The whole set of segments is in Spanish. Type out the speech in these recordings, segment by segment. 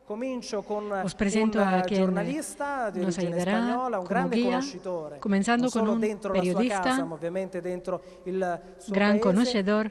Os presento a quien nos ayudará como guía, comenzando con un periodista, gran conocedor,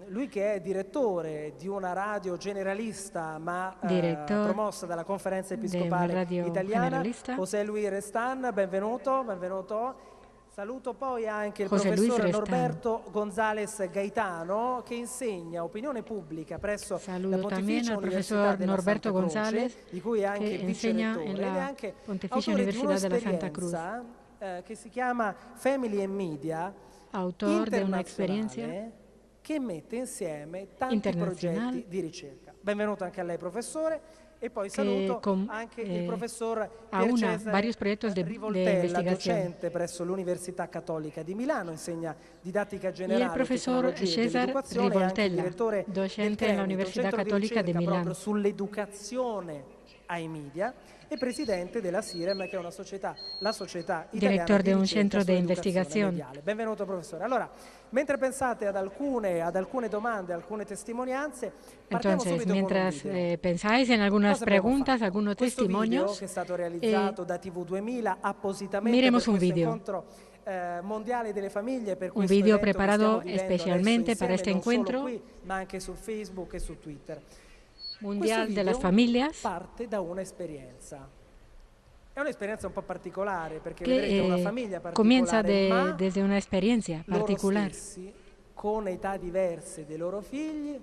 lui che è direttore di una radio generalista ma promossa dalla Conferenza Episcopale Italiana, José Luis Restan, benvenuto. Saluto poi anche il professor Norberto González Gaetano, che insegna opinione pubblica presso la Pontificia Università della Santa Croce, di cui è anche vicerettore, ed è anche autore di un'esperienza che si chiama Family and Media, internazionale, che mette insieme tanti progetti di ricerca. Benvenuto anche a lei, professore. E poi saluto anche il professor Pier Cesare Rivoltella, docente presso l'Università Cattolica di Milano, insegna didattica generale, tecnologie dell'educazione e anche direttore del CREMIT, centro di ricerca proprio sull'educazione ai media, e presidente della SIREM, che è una società, la società italiana di ricerca sull'educazione mediale. Benvenuto, professore. Allora, mentre pensate ad alcune domande, alcune testimonianze, partiamo subito mientras con un video. pensáis en algunas preguntas, algunos testimonios, che è stato realizzato da TV2000 appositamente miremos per un questo video. incontro mondiale delle famiglie, per Un questo video evento preparado che stiamo especialmente para este non solo encuentro qui, ma anche su Facebook e su Twitter. mundial de las familias. Parte da un'esperienza. È un'esperienza un po' particolare, perché vedrete una famiglia particolare, comienza ma desde una experiencia particular. loro stessi, con età diverse dei loro figli,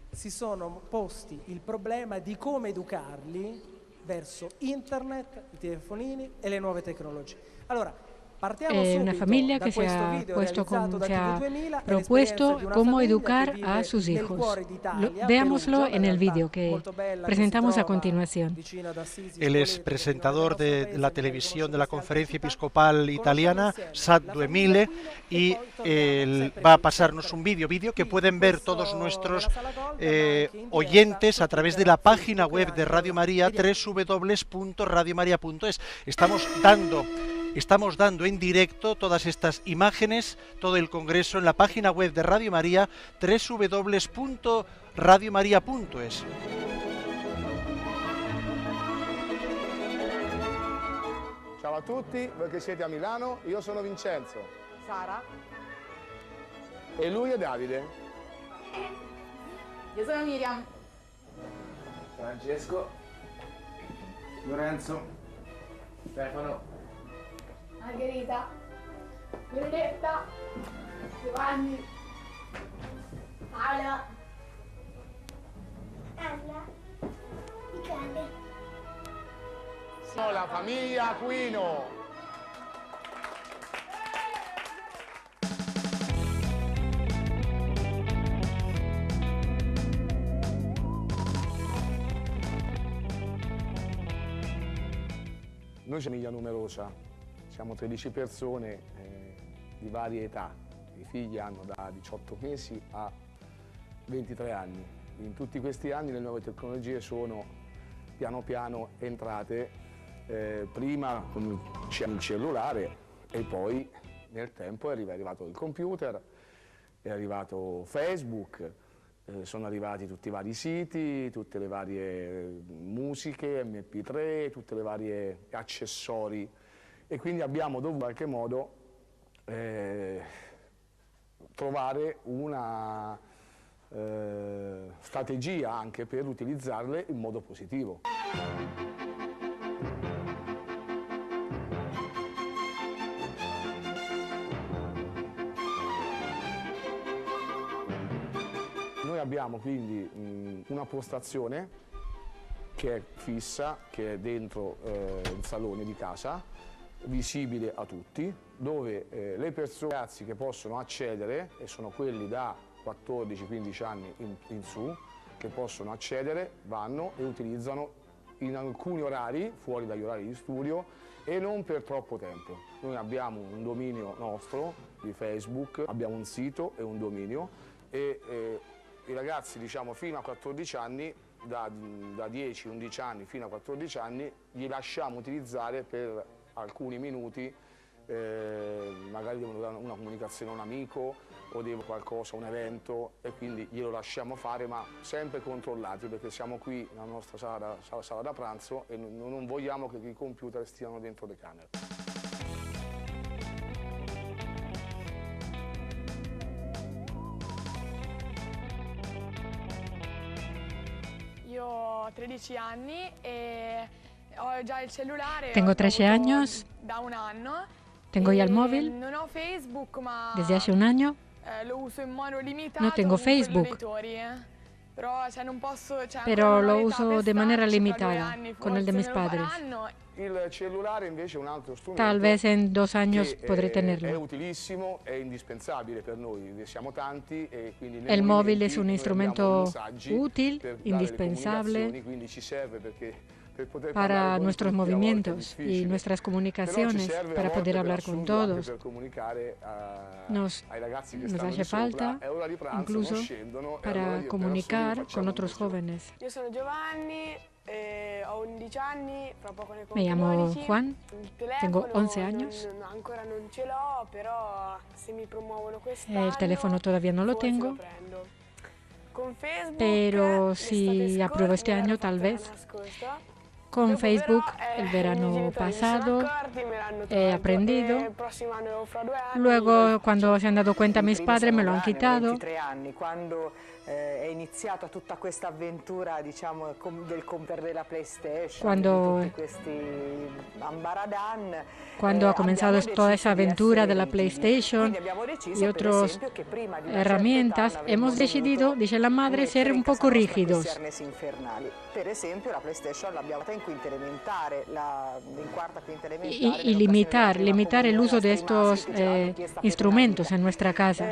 si sono posti il problema di come educarli verso internet, i telefonini e le nuove tecnologie. Allora, una familia que se ha propuesto cómo educar a sus hijos. Veámoslo en el vídeo que presentamos a continuación. Él es presentador de la televisión de la Conferencia Episcopal Italiana, SAT 2000, y él va a pasarnos un vídeo que pueden ver todos nuestros oyentes a través de la página web de Radio María, www.radiomaria.es. Estamos dando en directo todas estas imágenes, todo el congreso en la página web de Radio María, www.radiomaria.es. Ciao a tutti, voi che siete a Milano, io sono Vincenzo. Sara. E lui è Davide. Io sono Miriam. Francesco. Lorenzo. Stefano. Margherita, Violetta, Giovanni, Paola, Anna, Michele. Sono la famiglia Aquino. Noi siamo famiglia numerosa. Siamo 13 persone di varie età, i figli hanno da 18 mesi a 23 anni. In tutti questi anni le nuove tecnologie sono piano piano entrate, prima con il cellulare e poi nel tempo è arrivato il computer, è arrivato Facebook, sono arrivati tutti i vari siti, tutte le varie musiche, MP3, tutte le varie accessori. E quindi abbiamo dovuto in qualche modo trovare una strategia anche per utilizzarle in modo positivo. Noi abbiamo quindi una postazione che è fissa, che è dentro il salone di casa, visibile a tutti, dove le persone, ragazzi che possono accedere, e sono quelli da 14-15 anni in su, che possono accedere, vanno e utilizzano in alcuni orari, fuori dagli orari di studio, e non per troppo tempo. Noi abbiamo un dominio nostro di Facebook, abbiamo un sito e un dominio, e i ragazzi, diciamo, fino a 14 anni, da 10-11 anni fino a 14 anni, li lasciamo utilizzare per alcuni minuti magari devono dare una comunicazione a un amico o devo qualcosa, un evento, e quindi glielo lasciamo fare, ma sempre controllati, perché siamo qui nella nostra sala da pranzo e non vogliamo che i computer stiano dentro le camere. Io ho 13 anni e ho già il cellulare. Tengo 13 años. Da un anno. Tengo ya el móvil. Non ho Facebook, ma desde hace un año. Lo uso in modo limitato. No tengo Facebook. Pero lo uso de manera limitada con el de mis padres. Il cellulare invece è un altro strumento. Tal vez en 2 años podré tenerlo. È utilissimo, è indispensabile per noi, siamo tanti e quindi el móvil es un instrumento útil, indispensable quindi ci serve perché para nuestros movimientos y nuestras comunicaciones, para poder hablar con todos. Nos hace falta incluso para comunicar con otros jóvenes. Yo soy Giovanni, ho 11 anni, fra poco ne Me llamo compro 12. Juan, tengo 11 años. Ancora non ce l'ho, però se mi promuovono quest'anno, El teléfono todavía no lo forse tengo, prendo. Con Facebook, pero si l'estate apruebo este scorsa me año, l'ero tal fatta vez. l'anno scorsa. Con Dopo Facebook però, el i verano genitori pasado si sono accorti, me l'hanno he tolto, aprendido. e il prossimo anno, fra 2 anni, Luego, cuando se han dado cuenta mis padres, me lo han Nei quitado. 23 anni, quando è iniziata tutta questa avventura, diciamo, del comprare la PlayStation, Cuando- di tutti questi ambaradan, Cuando ha comenzado abbiamo toda deciso esa di aventura essere de la rigidi. PlayStation Quindi abbiamo deciso, y per otras esempio, che prima di una herramientas, certa età avremmo hemos decidido, dovuto dice la madre, ser mettere un in casa poco nostra rígidos questi arnesi infernali. Per esempio la PlayStation l'abbiamo fatta in quinta elementare, in quarta, quinta elementare. y limitar el uso de estos instrumentos en nuestra casa.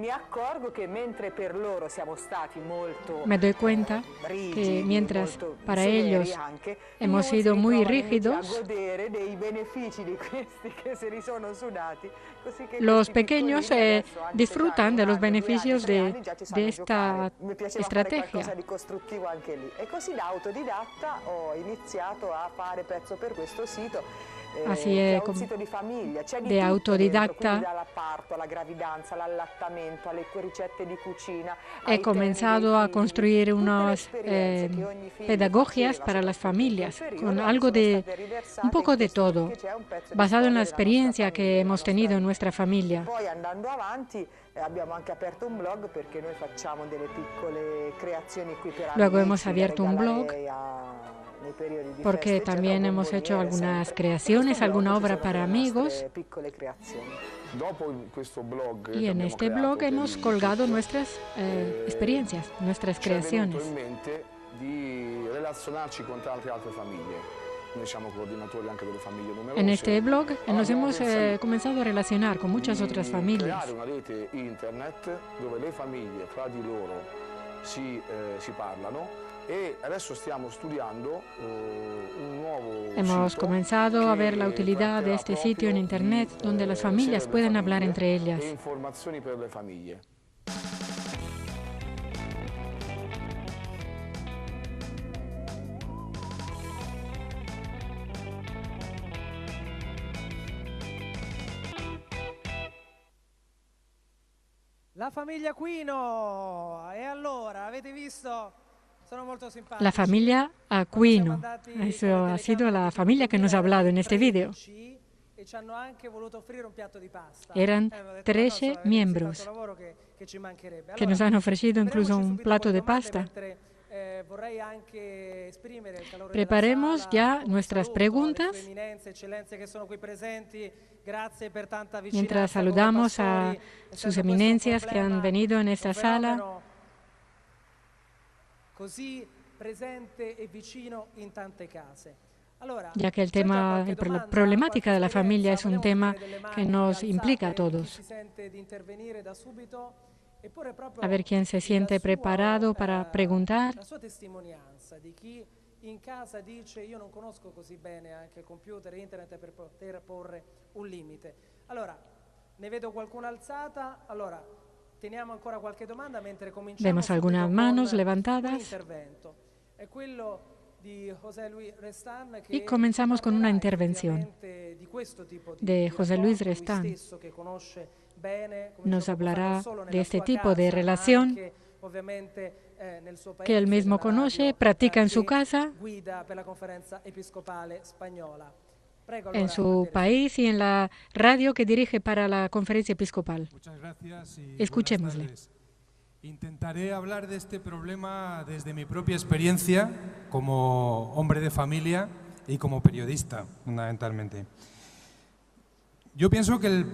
Mi accorgo che mentre per loro siamo stati molto Me doy cuenta rigidi, que mientras molto para severi ellos anche, hemos i sido nostri muy trovano invece rígidos, a godere dei benefici di questi che se li sono sudati, così che los questi pequeños piccolini adesso, anche se disfrutan hanno de un los anno, 2 anni, beneficios 3 de, anni, già ci sanno de esta giocare. Mi piaceva fare estrategia. qualcosa di costruttivo anche lì, e così da autodidatta ho iniziato a fare pezzo per questo sito. Así Che es, è un sito di famiglia, c'è di de tutto autodidacta. dentro, quindi dal parto alla gravidanza, all'allattamento, alle ricette di cucina. He ai comenzado temi a dei figli, construir tutte le unas esperienze che ogni figlio pedagogias faceva, para las soprattutto in quel familias, periodo, con algo sono de, state riversate un poco in de questo, todo, che c'è un pezzo di basado en la storia della nostra experiencia que famiglia, hemos della tenido nostra en nuestra familia. Poi andando avanti abbiamo anche aperto un blog perché noi facciamo delle piccole creazioni qui per Luego amici, hemos da abierto un blog regalare nei periodi di porque feste, eccetera, también hemos hecho bomboniere algunas sempre. creaciones, In questo alguna blog ci obra sono para le nostre amigos, piccole creazioni. Dopo questo blog y en este blog hemos colgado nuestras experiencias, nuestras ci è venuto creaciones. in mente di relazionarci con tante altre famiglie. Noi siamo coordinatori anche delle famiglie numerose. En este blog nos Abbiamo hemos pensato comenzado a relacionar con muchas di otras familias. creare una rete internet dove le famiglie fra di loro si parlano, e adesso stiamo studiando un nuovo Hemos sito comenzado a che ver la utilidad de tratterà este sitio en proprio Internet di, donde las serie familias delle pueden hablar famiglie entre ellas. e informazioni per le famiglie. La famiglia Aquino, e allora, avete visto? Sono molto simpatici. La familia Aquino, eso ha sido la familia que nos ha hablado en este vídeo. E ci hanno anche voluto offrire un piatto di pasta. Eran Ho detto, 13 "No, so, miembros avete lavoro che ci mancherebbe". que nos han ofrecido incluso prendiamoci un subito plato con de domande, pasta. mentre, vorrei anche esprimere il calore Preparemos della sala, ya un nuestras saluto preguntas. alle sue eminenze, eccellenze che sono qui presenti. Grazie per tanta vicinanza. Mientras come saludamos a pastori, sus essendo eminencias questo que un han problema, venido en esta un sala, fenomeno così presente e vicino in tante case. Allora, ya que el c'è già tema, qualche la domanda, problematica de la qualche familia es un esperienza? tema Volevo vedere delle que mani nos alzate, implica a chi todos. si sente di intervenire da subito, eppure proprio A ver quién se siente preparado para preguntar. la sua testimonianza di chi in casa dice io non conosco così bene anche il computer e internet per poter porre un limite. Allora, ne vedo qualcuna alzata, allora teniamo ancora qualche domanda mentre cominciamo Vemos algunas subito manos con levantadas. un intervento. È quello Y comenzamos con una intervención de José Luis Restán. Nos hablará de este tipo de relación que él mismo conoce, practica en su casa, en su país y en la radio que dirige para la Conferencia Episcopal. Muchas gracias y escuchémosle. Intentaré hablar de este problema desde mi propia experiencia como hombre de familia y como periodista, fundamentalmente. Yo pienso que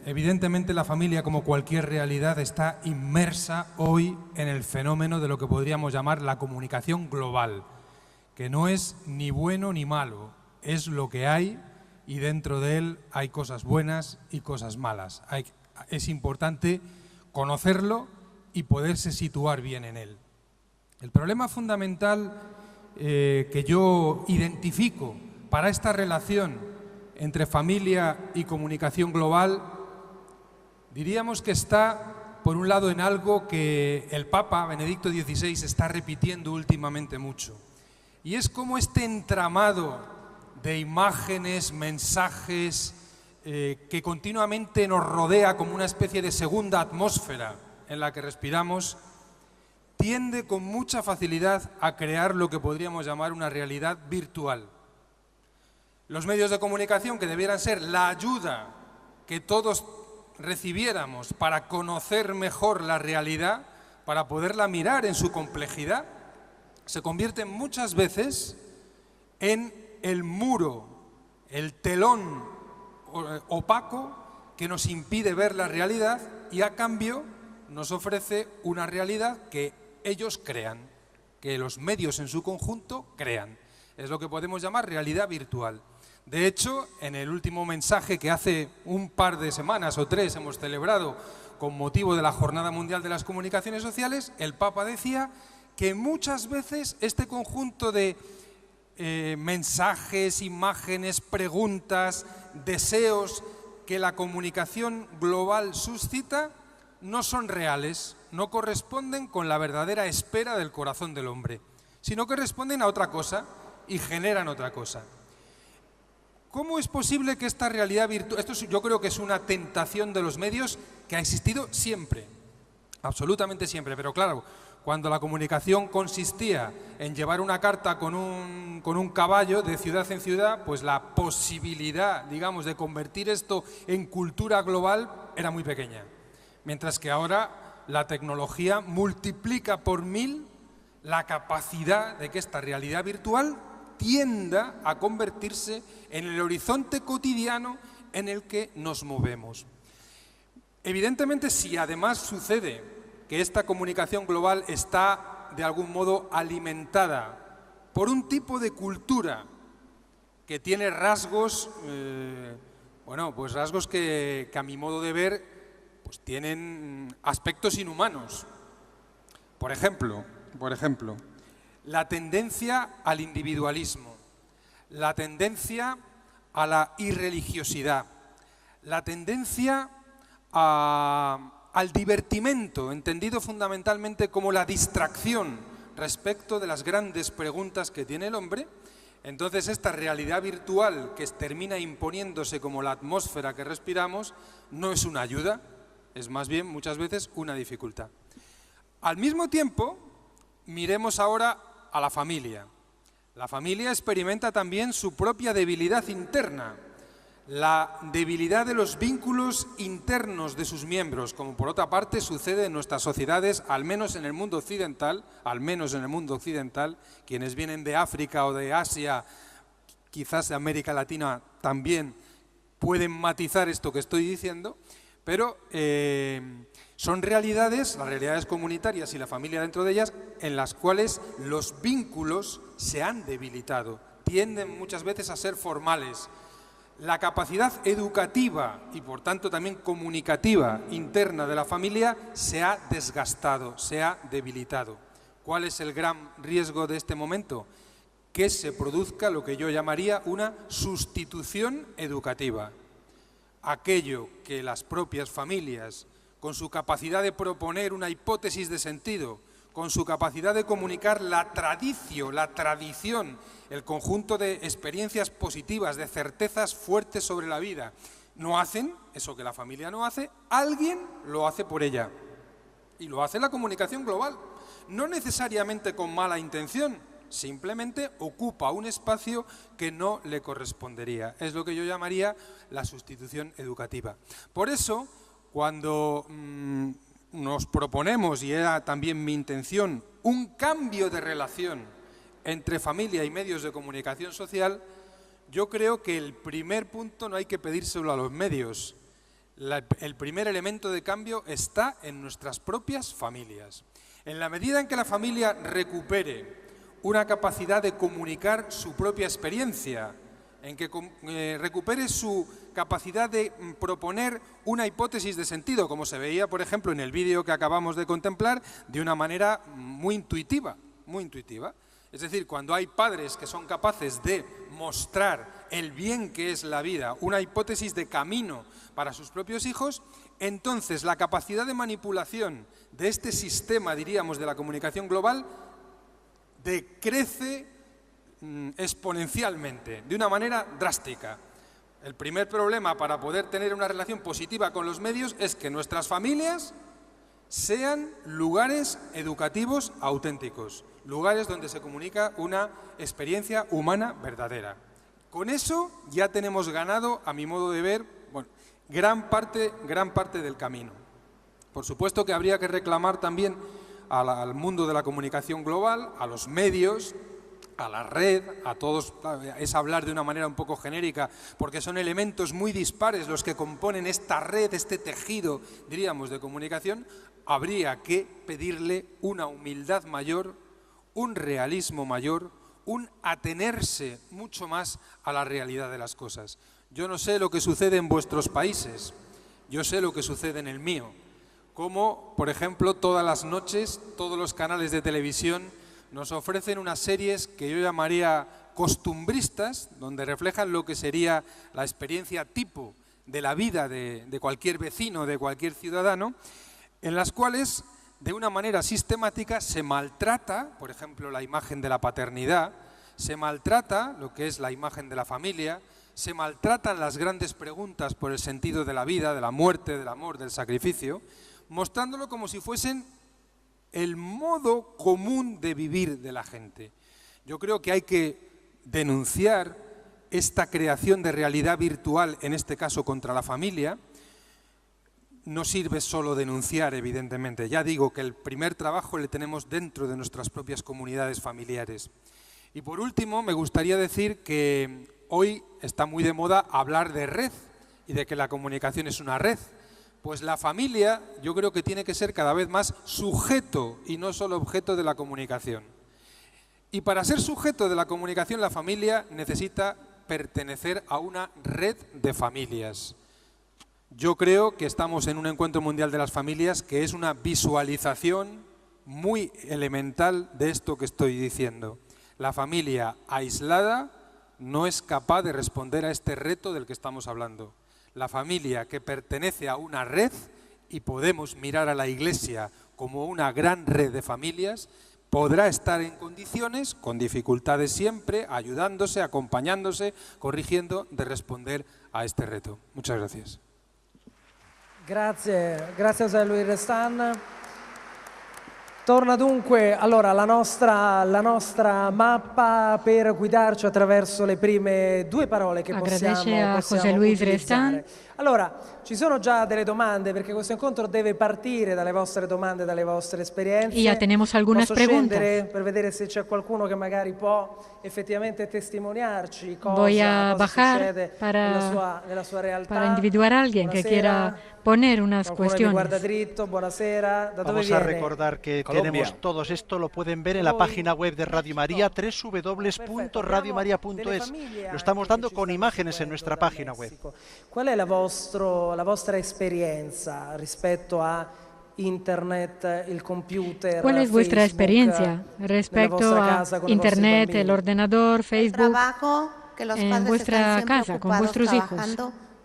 evidentemente la familia, como cualquier realidad, está inmersa hoy en el fenómeno de lo que podríamos llamar la comunicación global, que no es ni bueno ni malo, es lo que hay y dentro de él hay cosas buenas y cosas malas. Es importante conocerlo y poderse situar bien en él. El problema fundamental que yo identifico para esta relación entre familia y comunicación global, diríamos que está, por un lado, en algo que el Papa Benedicto XVI está repitiendo últimamente mucho. Y es como este entramado de imágenes, mensajes, que continuamente nos rodea como una especie de segunda atmósfera en la que respiramos, tiende con mucha facilidad a crear lo que podríamos llamar una realidad virtual. Los medios de comunicación, que debieran ser la ayuda que todos recibiéramos para conocer mejor la realidad, para poderla mirar en su complejidad, se convierten muchas veces en el muro, el telón opaco que nos impide ver la realidad y a cambio nos ofrece una realidad que ellos crean, que los medios en su conjunto crean. Es lo que podemos llamar realidad virtual. De hecho, en el último mensaje que hace un par de semanas o 3 hemos celebrado con motivo de la Jornada Mundial de las Comunicaciones Sociales, el Papa decía que muchas veces este conjunto de mensajes, imágenes, preguntas, deseos que la comunicación global suscita no son reales, no corresponden con la verdadera espera del corazón del hombre, sino que responden a otra cosa y generan otra cosa. ¿Cómo es posible que esta realidad virtual, esto yo creo que es una tentación de los medios que ha existido siempre, absolutamente siempre, pero claro, cuando la comunicación consistía en llevar una carta con un caballo de ciudad en ciudad, pues la posibilidad, digamos, de convertir esto en cultura global era muy pequeña. Mientras que ahora la tecnología multiplica por 1000 la capacidad de que esta realidad virtual tienda a convertirse en el horizonte cotidiano en el que nos movemos. Evidentemente, si además sucede que esta comunicación global está de algún modo alimentada por un tipo de cultura que tiene rasgos, pues rasgos que a mi modo de ver pues tienen aspectos inhumanos. Por ejemplo, la tendencia al individualismo, la tendencia a la irreligiosidad, la tendencia al divertimento, entendido fundamentalmente como la distracción respecto de las grandes preguntas que tiene el hombre. Entonces esta realidad virtual que termina imponiéndose como la atmósfera que respiramos no es una ayuda, es más bien muchas veces una dificultad. Al mismo tiempo, miremos ahora a la familia. La familia experimenta también su propia debilidad interna, la debilidad de los vínculos internos de sus miembros, como por otra parte sucede en nuestras sociedades, al menos en el mundo occidental, quienes vienen de África o de Asia, quizás de América Latina también pueden matizar esto que estoy diciendo, pero son realidades, las realidades comunitarias y la familia dentro de ellas, en las cuales los vínculos se han debilitado, tienden muchas veces a ser formales. La capacidad educativa y por tanto también comunicativa interna de la familia se ha desgastado, se ha debilitado. ¿Cuál es el gran riesgo de este momento? Que se produzca lo que yo llamaría una sustitución educativa. Aquello que las propias familias, con su capacidad de proponer una hipótesis de sentido, con su capacidad de comunicar la tradición, el conjunto de experiencias positivas, de certezas fuertes sobre la vida, no hacen eso que la familia no hace, alguien lo hace por ella. Y lo hace la comunicación global, no necesariamente con mala intención, simplemente ocupa un espacio que no le correspondería. Es lo que yo llamaría la sustitución educativa. Por eso, cuando nos proponemos, y era también mi intención, un cambio de relación entre familia y medios de comunicación social, yo creo que el primer punto no hay que pedírselo a los medios. El primer elemento de cambio está en nuestras propias familias. En la medida en que la familia recupere una capacidad de comunicar su propia experiencia, en que recupere su capacidad de proponer una hipótesis de sentido, como se veía, por ejemplo, en el vídeo que acabamos de contemplar, de una manera muy intuitiva, muy intuitiva. Es decir, cuando hay padres que son capaces de mostrar el bien que es la vida, una hipótesis de camino para sus propios hijos, entonces la capacidad de manipulación de este sistema, diríamos, de la comunicación global, decrece exponencialmente, de una manera drástica. El primer problema para poder tener una relación positiva con los medios es que nuestras familias sean lugares educativos auténticos, lugares donde se comunica una experiencia humana verdadera. Con eso ya tenemos ganado, a mi modo de ver, bueno, gran parte del camino. Por supuesto que habría que reclamar también al mundo de la comunicación global, a los medios, a la red, a todos, es hablar de una manera un poco genérica, porque son elementos muy dispares los que componen esta red, este tejido, diríamos, de comunicación. Habría que pedirle una humildad mayor, un realismo mayor, un atenerse mucho más a la realidad de las cosas. Yo no sé lo que sucede en vuestros países, yo sé lo que sucede en el mío. Como, por ejemplo, todas las noches, todos los canales de televisión nos ofrecen unas series que yo llamaría costumbristas, donde reflejan lo que sería la experiencia tipo de la vida de cualquier vecino, de cualquier ciudadano, en las cuales de una manera sistemática se maltrata, por ejemplo, la imagen de la paternidad, se maltrata lo que es la imagen de la familia, se maltratan las grandes preguntas por el sentido de la vida, de la muerte, del amor, del sacrificio, mostrándolo como si fuesen el modo común de vivir de la gente. Yo creo que hay que denunciar esta creación de realidad virtual, en este caso contra la familia. No sirve solo denunciar, evidentemente. Ya digo que el primer trabajo le tenemos dentro de nuestras propias comunidades familiares. Y por último, me gustaría decir que hoy está muy de moda hablar de red y de que la comunicación es una red. Pues la familia yo creo que tiene que ser cada vez más sujeto y no solo objeto de la comunicación. Y para ser sujeto de la comunicación, la familia necesita pertenecer a una red de familias. Yo creo que estamos en un encuentro mundial de las familias que es una visualización muy elemental de esto que estoy diciendo. La familia aislada no es capaz de responder a este reto del que estamos hablando. La familia que pertenece a una red, y podemos mirar a la Iglesia como una gran red de familias, podrá estar en condiciones, con dificultades siempre, ayudándose, acompañándose, corrigiendo, de responder a este reto. Muchas gracias. Grazie José Luis Restan. Torna dunque allora la nostra mappa per guidarci attraverso le prime due parole che possiamo utilizzare. Allora, ci sono già delle domande perché questo incontro deve partire dalle vostre domande, dalle vostre esperienze. Y ya tenemos algunas preguntas. Per vedere se c'è qualcuno che magari può effettivamente testimoniarci Voy a bajar nella sua realtà. Para individuar a alguien que quiera poner unas cuestiones. Guarda dritto, buonasera. ¿Da dove Vamos a recordar que tenemos todo esto, lo pueden ver en la página web de Radio María, www.radiomaria.es. Lo estamos dando con imágenes en nuestra página web. ¿Cuál es la vostra esperienza rispetto a Internet, il computer? ¿Cuál es vuestra experiencia respecto a Internet, el ordenador, Facebook, en vuestra casa, con vuestros hijos?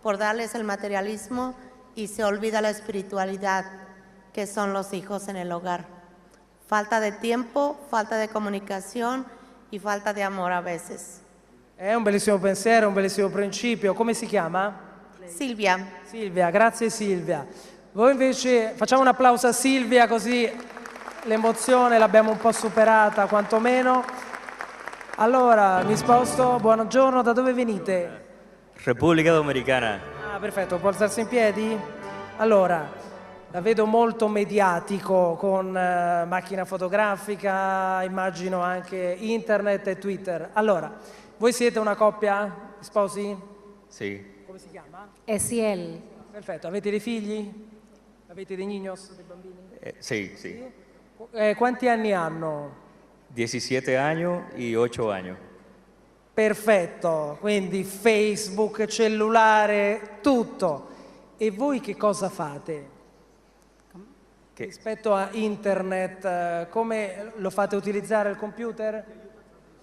Por darles el materialismo y se olvida la espiritualidad que son los hijos en el hogar. falta de tiempo, falta de comunicación y falta de amor a veces. È un bellissimo pensiero, un bellissimo principio. Come si chiama? Silvia. Silvia, grazie Silvia. Voi invece facciamo un applauso a Silvia, così l'emozione l'abbiamo un po' superata quantomeno. Allora, mi sposto, buongiorno, da dove venite? Repubblica Dominicana. Ah, perfetto, può alzarsi in piedi? Allora, la vedo molto mediatico con macchina fotografica, immagino anche internet e Twitter. Allora, voi siete una coppia? Sposi? Sì. Come si chiama? Esiel. Perfetto, avete dei figli? Avete dei niños, dei bambini? Sì, sì. Quanti anni hanno? 17 anni e 8 anni. Perfetto, quindi Facebook, cellulare, tutto. E voi che cosa fate? Rispetto a internet, come lo fate utilizzare il computer?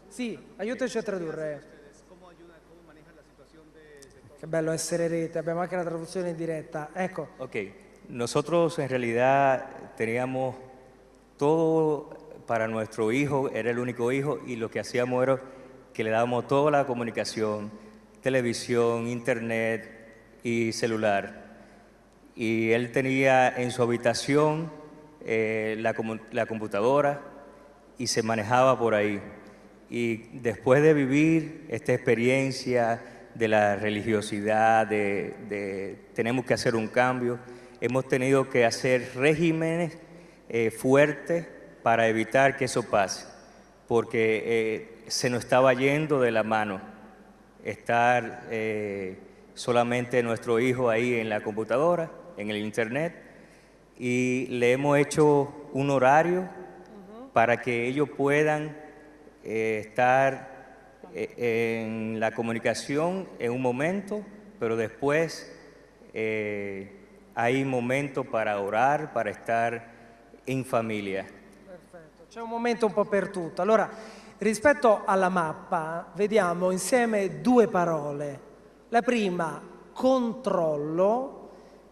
Sì, aiutaci a tradurre. Che bello essere rete, abbiamo anche la traduzione in diretta. Ecco. Ok, nosotros en realidad teníamos todo para nuestro hijo, era el único hijo, y lo que hacíamos era que le dábamos toda la comunicación, televisión, internet y celular. Y él tenía en su habitación la computadora y se manejaba por ahí. Y después de vivir esta experiencia de la religiosidad, tenemos que hacer un cambio, hemos tenido que hacer regímenes fuertes para evitar que eso pase, porque se nos estaba yendo de la mano estar solamente nuestro hijo ahí en la computadora, en el internet, y le hemos hecho un horario para que ellos puedan estar en la comunicación en un momento, pero después hay momentos para orar, para estar in famiglia. Perfetto, c'è un momento un po' per tutto. Allora, rispetto alla mappa, vediamo insieme due parole. La prima, controllo,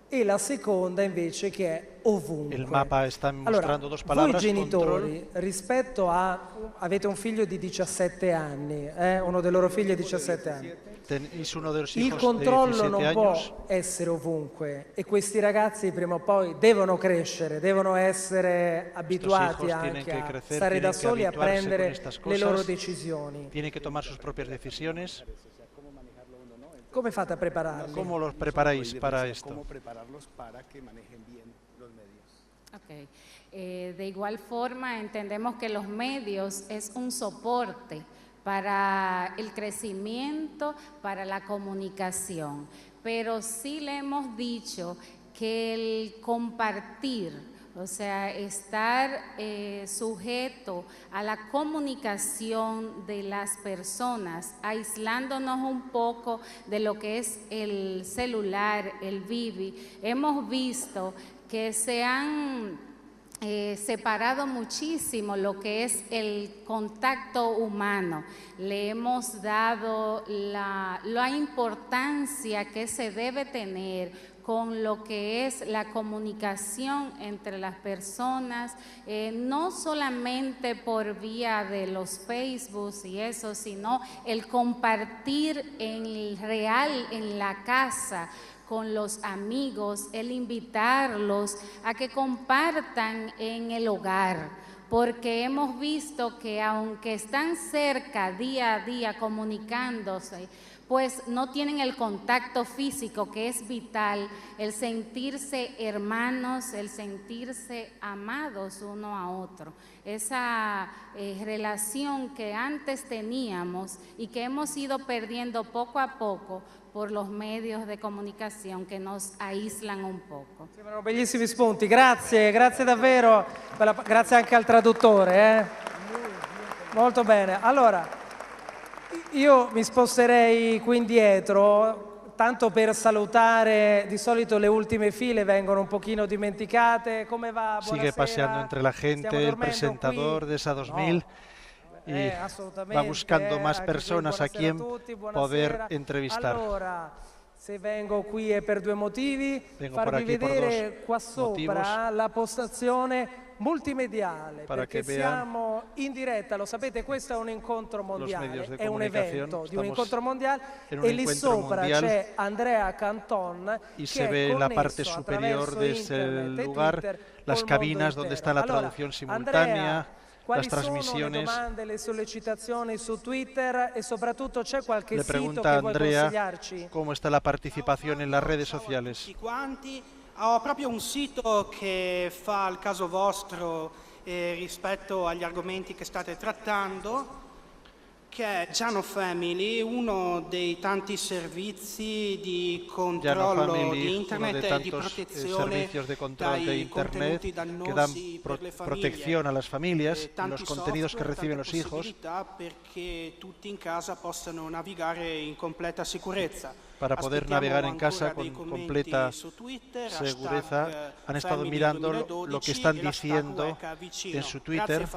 e la seconda invece che è ovunque. Il mappa sta mostrando due parole. Voi genitori, rispetto a... avete un figlio di 17 anni, uno dei loro figli è 17 anni. Il controllo non può essere ovunque e questi ragazzi prima o poi devono crescere, devono essere abituati anche a stare da soli, a prendere le loro decisioni. Tienen que tomar sus propias decisiones. Come fate a prepararli? ¿Cómo los preparáis para esto? ¿Cómo prepararlos para que manejen bien los medios? Okay. De igual forma, entendemos que los medios es un soporte para el crecimiento, para la comunicación, pero sí le hemos dicho que el compartir, o sea, estar sujeto a la comunicación de las personas, aislándonos un poco de lo que es el celular, el Vivi, hemos visto que se han separado muchísimo lo que es el contacto humano. Le hemos dado la importancia que se debe tener con lo que es la comunicación entre las personas, no solamente por vía de los Facebook y eso, sino el compartir en real en la casa, con los amigos, el invitarlos a que compartan en el hogar, porque hemos visto que aunque están cerca día a día comunicándose, pues no tienen el contacto físico que es vital, el sentirse hermanos, el sentirse amados uno a otro. Esa relación que antes teníamos y que hemos ido perdiendo poco a poco por los medios de comunicazione che nos aíslan un poco. Sembrano bellissimi spunti, grazie, grazie davvero, grazie anche al traduttore. Molto bene, allora io mi sposterei qui indietro, tanto per salutare, di solito le ultime file vengono un pochino dimenticate, come va? Buonasera. Sigue paseando entre la gente el presentador de esa 2000. Y va buscando más personas a quien poder entrevistar. Allora, Se vengo qui è per due motivi, farvi vedere qua sopra la postazione multimediale, perché siamo in diretta, lo sapete, questo è un incontro mondiale, è un evento di un incontro mondiale e lì sopra c'è Andrea Canton y se ve en la parte superior de ese lugar las cabinas donde está la traducción simultánea. Quali sono le domande, le sollecitazioni su Twitter e soprattutto c'è qualche sito che vuoi consigliarci? ¿Cómo está la participación en las redes sociales? Ho proprio un sito che fa il caso vostro rispetto agli argomenti che state trattando, che è Giano Family, uno dei tanti servizi di controllo di internet e di protezione dai contenuti dannosi per le protección a las familias, los contenidos que reciben los hijos, perché tutti in casa possano navigare in completa sicurezza. Para poder navegar en casa con completa seguridad. Han estado mirando lo que están diciendo en su Twitter.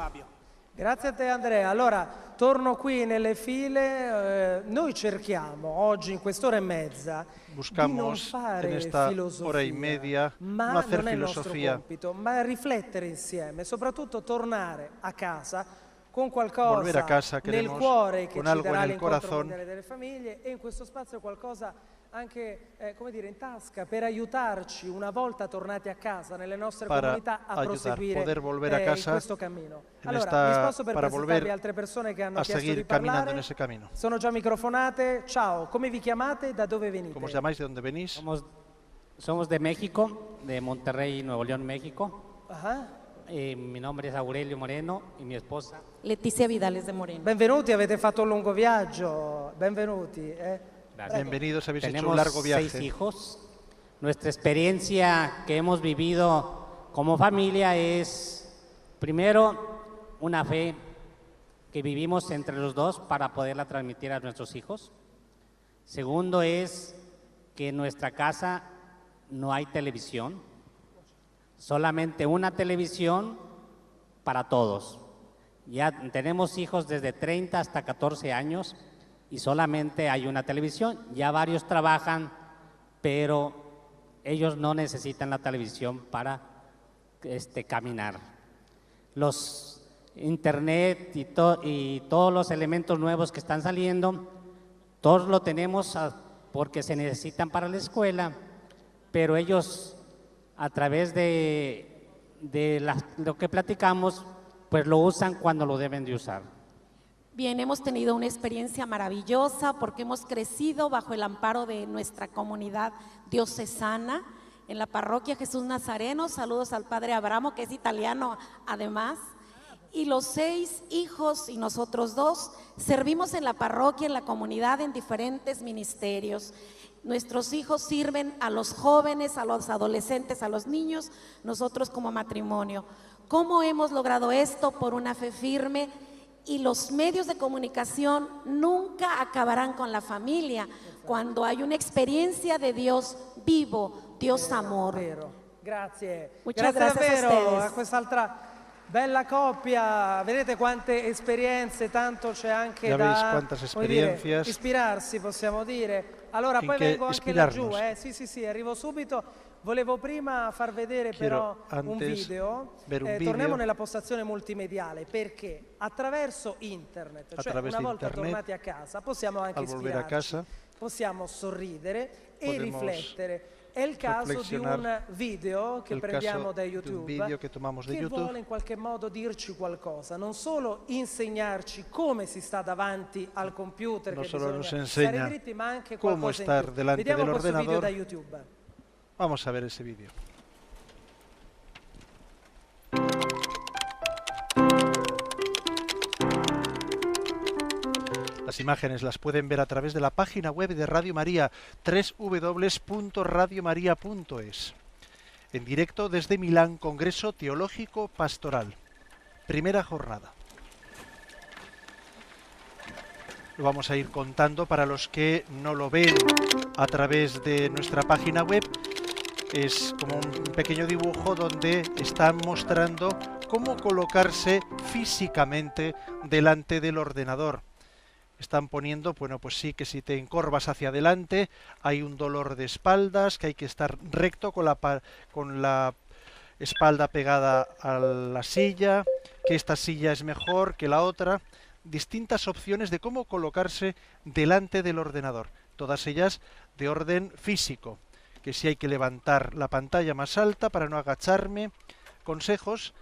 Grazie a te Andrea. Allora, torno qui nelle file. Noi cerchiamo oggi in quest'ora e mezza di non fare filosofia, ma non è il nostro compito, ma riflettere insieme, soprattutto tornare a casa con qualcosa nel cuore che ci darà l'incontro mondiale delle famiglie e in questo spazio qualcosa anche come dire, in tasca per aiutarci una volta tornati a casa nelle nostre comunità a proseguire in questo cammino. Allora, vi sposto per presentarvi altre persone che hanno chiesto di parlare. Sono già microfonate. Ciao, come vi chiamate? Da dove venite? ¿Cómo os llamáis? ¿De dónde venís? Somos de México, de Monterrey, Nuevo León, México. Mi nombre es Aurelio Moreno y mi esposa Letizia Vidales de Moreno. Benvenuti, avete fatto un lungo viaggio. Benvenuti. Bienvenidos, habéis hecho un largo viaje. Tenemos 6 hijos. Nuestra experiencia que hemos vivido como familia es, primero, una fe que vivimos entre los dos para poderla transmitir a nuestros hijos. Segundo es que en nuestra casa no hay televisión, solamente una televisión para todos. Ya tenemos hijos desde 30 hasta 14 años y solamente hay una televisión. Ya varios trabajan, pero ellos no necesitan la televisión para caminar. Los internet y todos los elementos nuevos que están saliendo, todos lo tenemos porque se necesitan para la escuela, pero ellos a través de lo que platicamos, pues lo usan cuando lo deben de usar. Bien, hemos tenido una experiencia maravillosa porque hemos crecido bajo el amparo de nuestra comunidad diocesana en la parroquia Jesús Nazareno. Saludos al padre Abramo, que es italiano además. Y los 6 hijos y nosotros 2 servimos en la parroquia, en la comunidad, en diferentes ministerios. Nuestros hijos sirven a los jóvenes, a los adolescentes, a los niños, nosotros como matrimonio. ¿Cómo hemos logrado esto? Por una fe firme. Y los medios de comunicación nunca acabarán con la familia cuando hay una experiencia de Dios vivo, Dios amor. Grazie. Muchas gracias a quest'altra bella coppia. Vedete quante esperienze, tanto c'è anche da ispirarsi, possiamo dire. Allora poi vengo anche laggiù, sì, arrivo subito. Volevo prima far vedere però un video, torniamo nella postazione multimediale, perché attraverso internet, cioè una volta tornati a casa, possiamo anche ispirarci, possiamo sorridere e riflettere. È il caso di un video che prendiamo da YouTube, che vuole in qualche modo dirci qualcosa, non solo insegnarci come si sta davanti al computer, che bisogna stare dritti, ma anche qualcosa in più. Vediamo questo video da YouTube. Vamos a ver ese vídeo. Las imágenes las pueden ver a través de la página web de Radio María, www.radiomaria.es. En directo desde Milán, Congreso Teológico Pastoral. Primera jornada. Lo vamos a ir contando para los que no lo ven a través de nuestra página web. Es como un pequeño dibujo donde están mostrando cómo colocarse físicamente delante del ordenador. están poniendo, bueno, pues sí, que si te encorvas hacia adelante hay un dolor de espaldas, que hay que estar recto con la espalda pegada a la silla, que esta silla es mejor que la otra, distintas opciones de cómo colocarse delante del ordenador, todas ellas de orden físico, que si hay que levantar la pantalla más alta para no agacharme, consejos,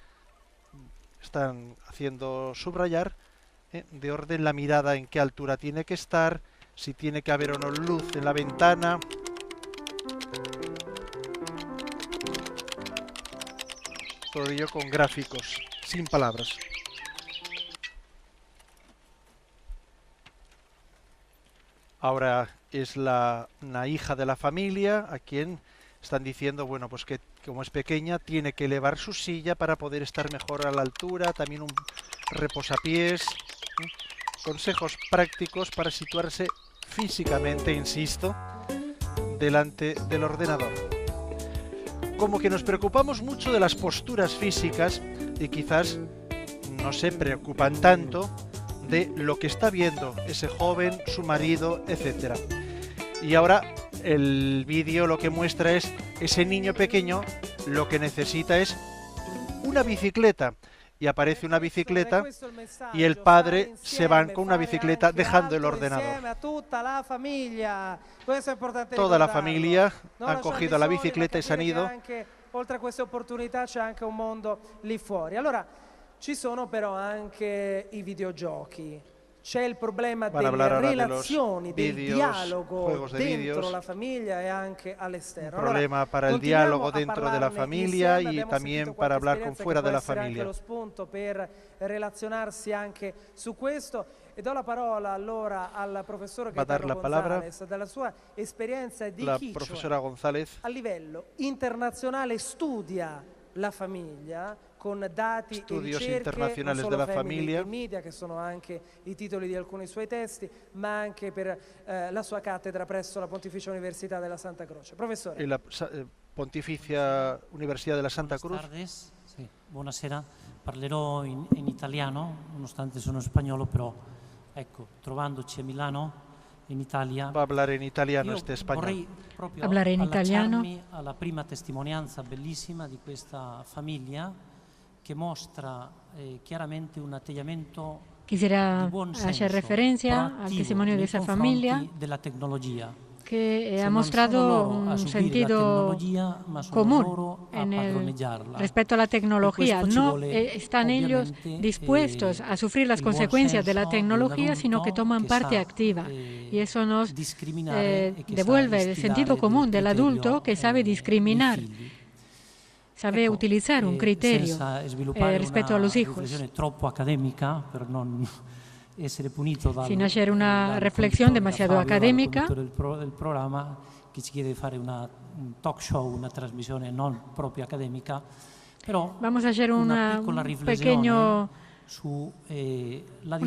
están haciendo subrayar, de orden la mirada en qué altura tiene que estar, si tiene que haber o no luz en la ventana. Todo ello con gráficos, sin palabras. Ahora es una hija de la familia a quien están diciendo, bueno, pues que como es pequeña tiene que elevar su silla para poder estar mejor a la altura, también un reposapiés. Consejos prácticos para situarse físicamente, insisto, delante del ordenador. Como que nos preocupamos mucho de las posturas físicas y quizás no se preocupan tanto de lo que está viendo ese joven, su marido, etc. Y ahora el vídeo lo que muestra es ese niño pequeño, lo que necesita es una bicicleta. Y aparece una bicicleta y el padre se va con una bicicleta dejando el ordenador. Toda la familia ha cogido la bicicleta y se han ido. Oltre a queste opportunità c'è anche un mondo lì fuori. Allora, ci sono però anche i videogiochi. C'è il problema delle relazioni, del dialogo dentro la famiglia e anche all'esterno. Un problema para el diálogo dentro de la familia y también para hablar con fuera de la familia. Lo spunto per relazionarsi anche su questo. E do la parola allora al professor Gaetano González, dalla sua esperienza di chi a livello internazionale studia la famiglia con dati Estudios e ricerche, internazionales non de solo la familia, media, che sono anche i titoli di alcuni suoi testi, ma anche per la sua cattedra presso la Pontificia Università della Santa Croce. Professore. La Pontificia Università della Santa Cruz. Sì, buonasera, parlerò in italiano, nonostante sono spagnolo, però ecco, trovandoci a Milano, in Italia, va a hablar en italiano este español. Vorrei proprio hablar en italiano alla prima testimonianza bellissima di questa famiglia che mostra chiaramente un atteggiamento Quisiera di buon senso, hacer referencia al testimonio de esa familia della tecnologia, que ha mostrado un sentido común respecto a la tecnología. No están ellos dispuestos a sufrir las consecuencias de la tecnología, sino que toman parte activa. Y eso nos devuelve el sentido común del adulto que sabe discriminar, sabe utilizar un criterio respecto a los hijos. Sin hacer una reflexión demasiado académica, del programa che ci chiede di fare un talk show, una trasmissione non proprio accademica, però vamos a hacer una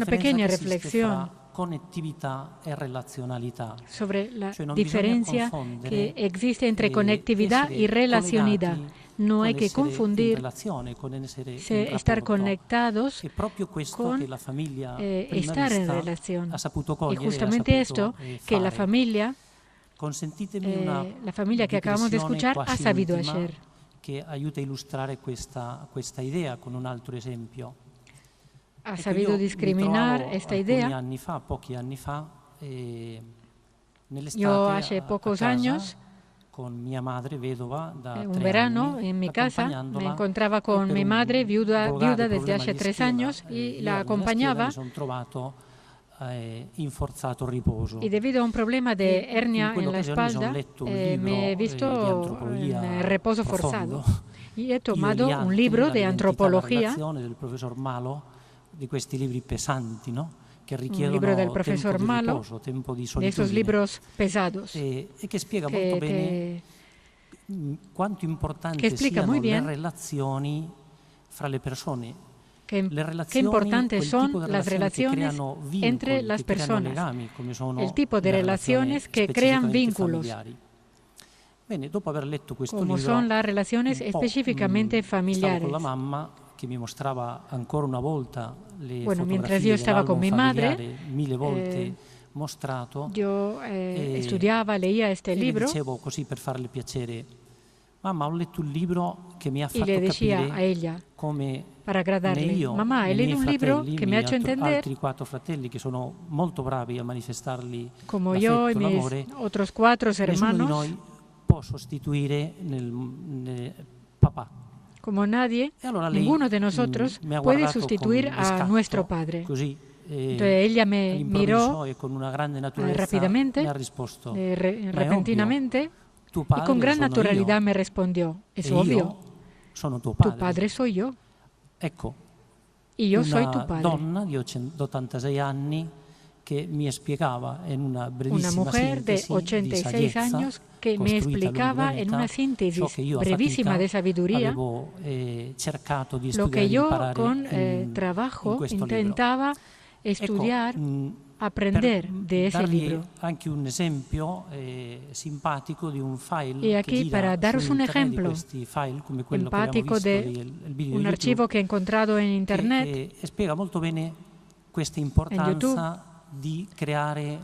pequeña reflexión conectività e relazionalità. Sobre la diferencia que existe entre conectividad y relacionalidad. No hay que confundir estar conectados con estar en relación. Y justamente esto que la familia que acabamos de escuchar ha sabido hacer. Que aiuta a illustrare questa idea con un altro esempio. Ha sabido discriminar esta idea. Pochi anni fa, yo hace pocos años, con mi madre vedova un verano en mi casa, me encontraba con mi madre viuda desde hace 3 años y la acompañaba. Y debido a un problema de hernia en la espalda, me he visto en reposo forzado. Y he tomado un libro de antropología, del profesor Malo, di questi libri pesanti, no? Un libro del profesor Malo, de esos libros pesados, que spiega molto bene quanto importanti siano le relazioni fra le persone. Qué importantes son las relaciones entre las personas, el tipo de relaciones que crean vínculos, como son las relaciones específicamente familiares. Che mi mostrava ancora una volta Bueno, mientras yo estaba con mi madre, yo estudiaba, leía este libro y le decía a ella, para agradarle, mamá, he leído un libro que me ha hecho entender, como yo y mis otros 4 hermanos, como nadie, ninguno de nosotros puede sustituir a nuestro padre. Entonces ella me miró rápidamente, repentinamente, y con gran naturalidad me respondió, es obvio, tu padre soy yo. Y yo soy tu padre. Una mujer de 86 años que me explicaba en una síntesis brevísima de sabiduría lo que yo con trabajo intentaba estudiar, aprender de ese libro. Y aquí, para daros un ejemplo simpático de un archivo que he encontrado en Internet, en YouTube,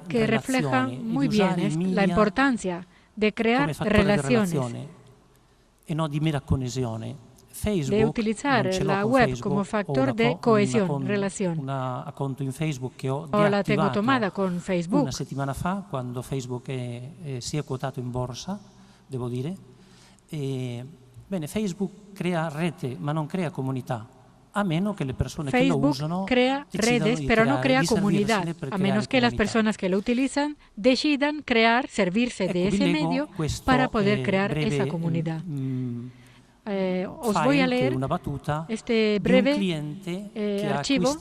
que refleja muy bien la importancia de crear relaciones, de utilizar la web como factor de cohesión, relación. Yo la tengo tomada con Facebook. Una settimana fa, quando Facebook si è quotato in borsa, devo dire. Bene, Facebook crea rete, ma non crea comunità. A menos que las personas que lo usan crea redes, pero no crea comunidad, a menos que las personas que lo utilizan decidan crear, servirse de ese medio para poder crear esa comunidad. Os voy a leer este breve archivo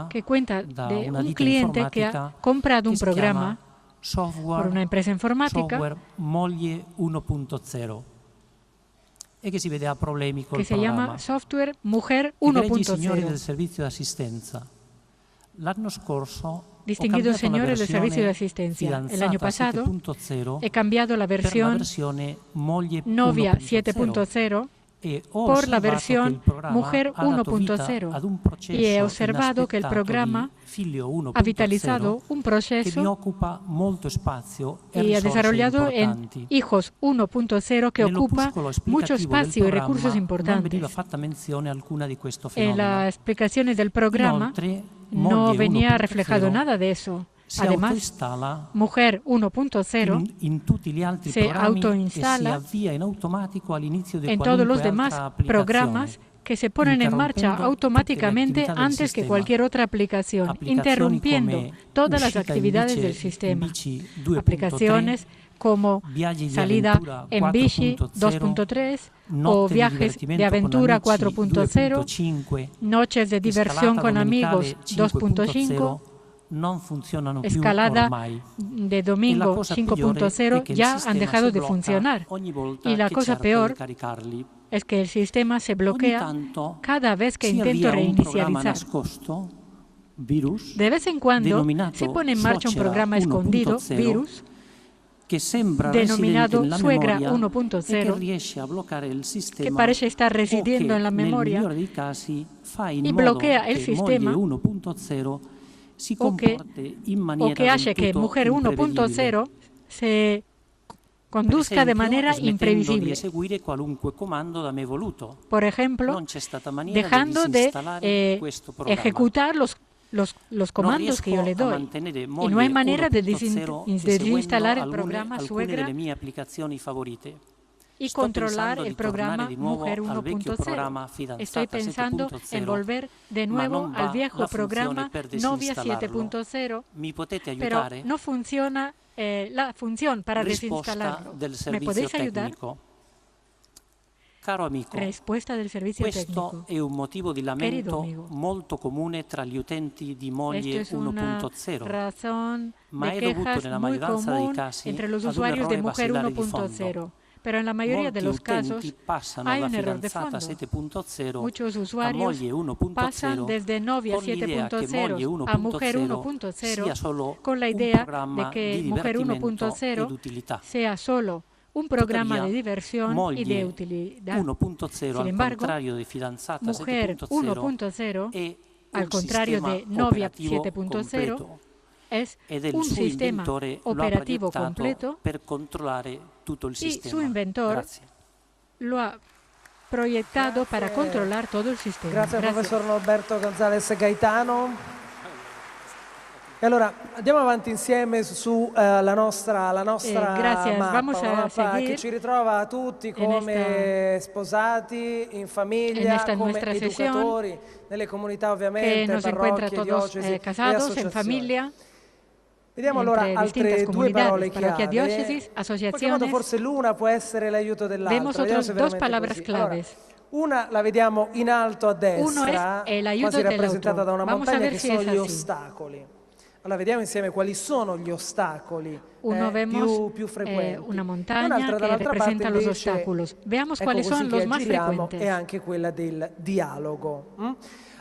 que cuenta de un cliente que ha comprado un programa por una empresa informática Moglie 1.0 e che si vede ha problemi col che si programma. Chiama Software Mujer 1.0. Signori del servizio di assistenza, l'anno scorso distinguidos señores del servicio de asistencia, el año pasado he cambiado la versión Novia 7.0 por la versión Mujer 1.0 y he observado que el programa ha vitalizado un proceso y ha desarrollado en Hijos 1.0 que ocupa mucho espacio y recursos importantes. En las explicaciones del programa no venía reflejado nada de eso. Además, Mujer 1.0 se autoinstala en todos los demás programas que se ponen en marcha automáticamente antes que cualquier otra aplicación, interrumpiendo todas las actividades del sistema. Aplicaciones como salida en bici 2.3 o viajes de aventura 4.0, noches de diversión con amigos 2.5, escalada de domingo 5.0 ya han dejado de funcionar. Y la cosa peor es que el sistema se bloquea cada vez que intento reinicializar. De vez en cuando se pone en marcha un programa escondido, virus, denominado Suegra 1.0, que parece estar residiendo en la memoria y bloquea el sistema o que hace que Mujer 1.0 se conduzca de manera imprevisible. Por ejemplo, dejando de ejecutar los comandos que yo le doy. Y no hay manera de desinstalar el programa Suegra y controlar el programa Mujer 1.0. Estoy pensando en volver de nuevo al viejo programa Novia 7.0, pero no funciona la función para desinstalarlo. ¿Me podéis ayudar? Caro amico, Respuesta del servicio técnico. questo è un motivo di lamento molto comune tra gli utenti di Moglie 1.0, ma è dovuto nella maggioranza dei casi entre los ad un usuarios de errore Mujer basilare di 1.0. fondo. Pero en la mayoría de los casos Molti passano hay da un error de fidanzata fondo. 7.0 Muchos a usuarios Moglie 1.0 pasan desde Novia con l'idea che Moglie 7.0 a Mujer 1.0 sia 1.0 solo con la un idea de programma que di Mujer divertimento ed 1.0 utilità. sea solo un programa Tuttavia, de diversión y Moglie de utilidad. 1.0 Sin al embargo, contrario di fidanzata Mujer 7.0 1.0 è al contrario de Novia 7.0, es un sistema operativo completo per controllare tutto il sistema. Y su inventor lo ha proyectado para controlar todo el sistema. Grazie. Professor Norberto González Gaetano. E allora andiamo avanti insieme su la nostra mappa che ci ritrova tutti come sposati, in famiglia, come educatori, nelle comunità ovviamente, parrocchie, diocesi e associazioni. Vediamo allora altre due parole chiave. In qualche modo forse l'una può essere l'aiuto dell'altra. Vediamo se dos palabras claves. Una la vediamo in alto a destra, quasi rappresentata da una montagna, che sono gli ostacoli. Allora vediamo insieme quali sono gli ostacoli più frequenti. Una montagna che representa los obstáculos. Veamos cuáles son los más frecuentes. E anche quella del dialogo.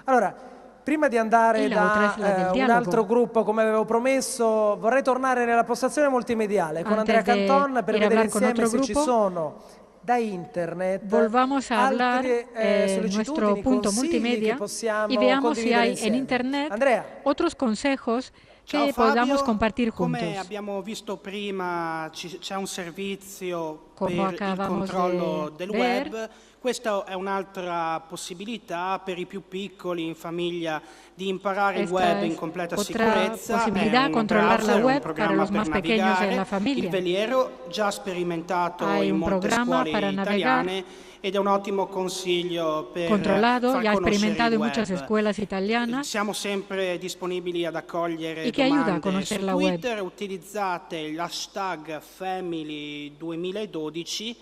Allora, prima di andare da un altro gruppo, come avevo promesso, vorrei tornare nella postazione multimediale con Andrea Canton per vedere insieme se ci sono da internet volvamos a hablar nuestro punto multimedia y veamos si hay en internet otros consejos che podamos compartir juntos. Come abbiamo visto prima, c'è un servizio per il controllo del web. Questa è un'altra possibilità per i più piccoli in famiglia di imparare il web in completa sicurezza. Possibilità controllare la web per los más pequeños de la familia. Il veliero già sperimentato in molte scuole italiane ed è un ottimo consiglio per controllado, ya experimentado en muchas escuelas italianas. Siamo sempre disponibili ad accogliere y que ayuda a conoscer la Twitter, web. Utilizzate l'hashtag Family 2012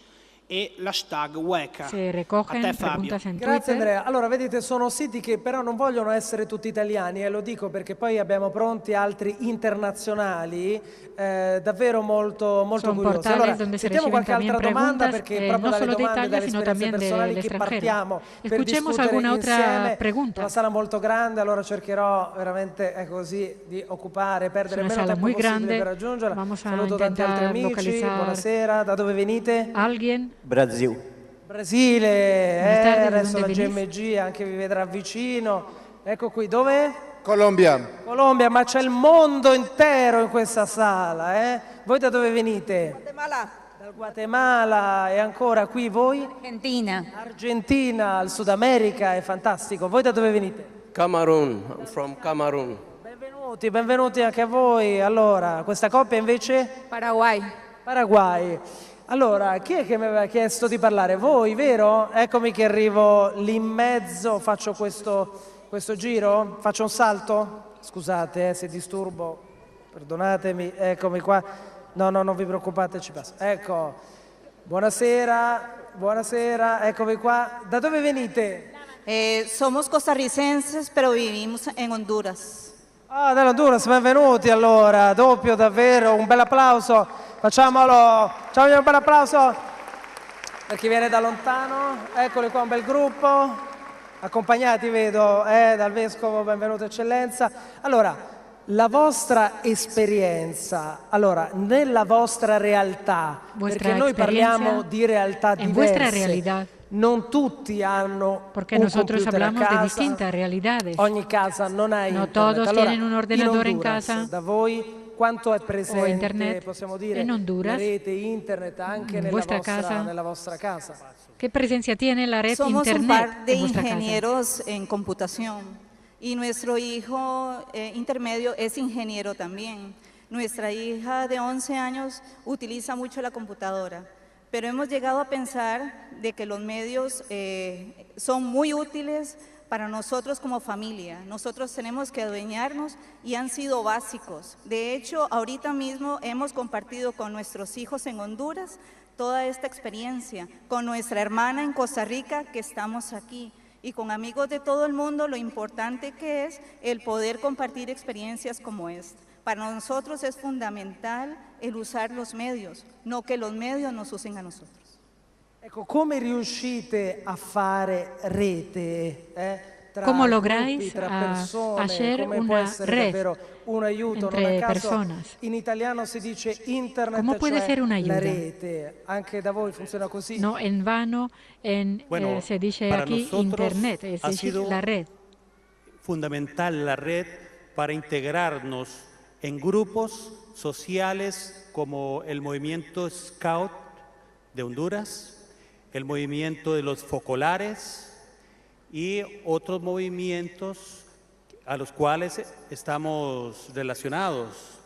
e l'hashtag WECA. Se recogen preguntas en Twitter. Grazie Andrea. Allora vedete, sono siti che però non vogliono essere tutti italiani, e lo dico perché poi abbiamo pronti altri internazionali davvero molto curiosi. Allora sentiamo qualche altra domanda, perché proprio dalle domande, dalle esperienze personali che partiamo per discutere insieme. Una sala molto grande, allora cercherò veramente così di perdere meno tempo possibile per raggiungerla. Saluto tanti altri amici, buonasera, da dove venite? Brasile, adesso la GMG anche vi vedrà vicino. Ecco qui, dove? Colombia, ma c'è il mondo intero in questa sala. Voi da dove venite? Dal Guatemala. E ancora qui voi? Argentina, il Sud America, è fantastico. Voi da dove venite? Cameroon, I'm from Cameroon. Benvenuti anche a voi. Allora, questa coppia invece? Paraguay. Allora, chi è che mi aveva chiesto di parlare? Voi, vero? Eccomi che arrivo lì in mezzo, faccio questo giro, faccio un salto? Scusate se disturbo, perdonatemi, eccomi qua. No, non vi preoccupate, ci passo. Ecco, buonasera, eccomi qua. Da dove venite? Somos costarricenses, pero vivimos en Honduras. Ah, dall'Honduras, benvenuti allora, doppio davvero, un bel applauso, facciamolo, un bel applauso per chi viene da lontano, eccoli qua, un bel gruppo, accompagnati vedo dal Vescovo, benvenuto Eccellenza. Allora, la vostra esperienza, nella vostra realtà, perché noi parliamo di realtà diverse. Non tutti hanno porque un nosotros computer hablamos a casa, de distintas realidades. Ogni casa non ha no internet. Todos tienen un ordenador en Honduras, casa. Da voi quanto è presente, internet, possiamo dire, en Honduras, la rete internet anche nella vostra casa? ¿Qué presencia tiene la red Somos internet? un par de en vuestra ingenieros en computación y nuestro hijo intermedio es ingeniero también. Nuestra hija de 11 años utiliza mucho la computadora. Pero hemos llegado a pensar de que los medios son muy útiles para nosotros como familia. Nosotros tenemos que adueñarnos y han sido básicos. De hecho, ahorita mismo hemos compartido con nuestros hijos en Honduras toda esta experiencia, con nuestra hermana en Costa Rica que estamos aquí y con amigos de todo el mundo, lo importante que es el poder compartir experiencias como esta. Para nosotros es fundamental el usar los medios, no que los medios nos usen a nosotros. Ecco, come riuscite a fare rete? Tra ¿Cómo lográis gruppi, tra persone, hacer come può una essere red davvero un aiuto? entre Non a caso personas? in italiano si dice internet, ¿Cómo puede cioè ser una la ayuda? rete. Anche da voi funziona così? No, en vano se dice aquí internet, es decir, la red. fundamental la red para integrarnos en grupos sociales como el movimiento Scout de Honduras, el movimiento de los focolares y otros movimientos a los cuales estamos relacionados.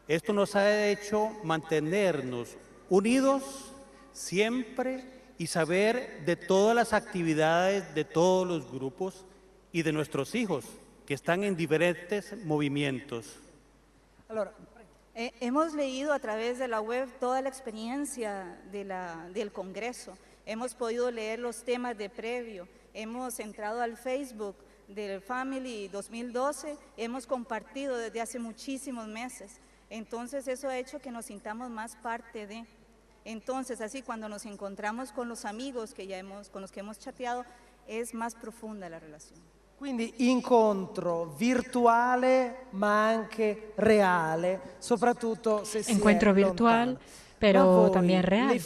Esto nos ha hecho mantenernos unidos siempre y saber de todas las actividades de todos los grupos y de nuestros hijos que están en diferentes movimientos. Hemos leído a través de la web toda la experiencia del Congreso. Hemos podido leer los temas de previo. Hemos entrado al Facebook del Family 2012. Hemos compartido desde hace muchísimos meses. Entonces eso ha hecho que nos sintamos más parte de. Entonces así cuando nos encontramos con los amigos con los que hemos chateado, es más profunda la relación. Quindi incontro virtuale ma anche reale, soprattutto se si encuentro è virtual, lontano. pero también real,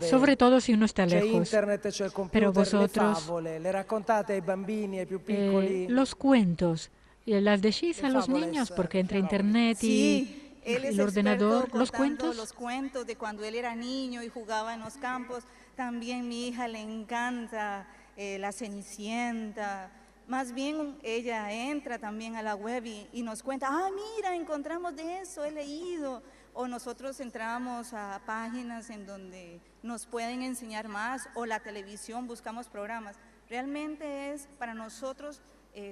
sobre todo si uno está c'è lejos. internet, c'è il computer, Pero vosotros, le favole, le raccontate ai bambini, ai più piccoli? los cuentos, las decís a los niños, porque entre internet y el ordenador, los cuentos. Los cuentos de cuando él era niño y jugaba en los campos. También mi hija le encanta la Cenicienta. Más bien ella entra también a la web y nos cuenta, mira, encontramos de eso, he leído. O nosotros entramos a páginas en donde nos pueden enseñar más, o la televisión, buscamos programas. Realmente es para nosotros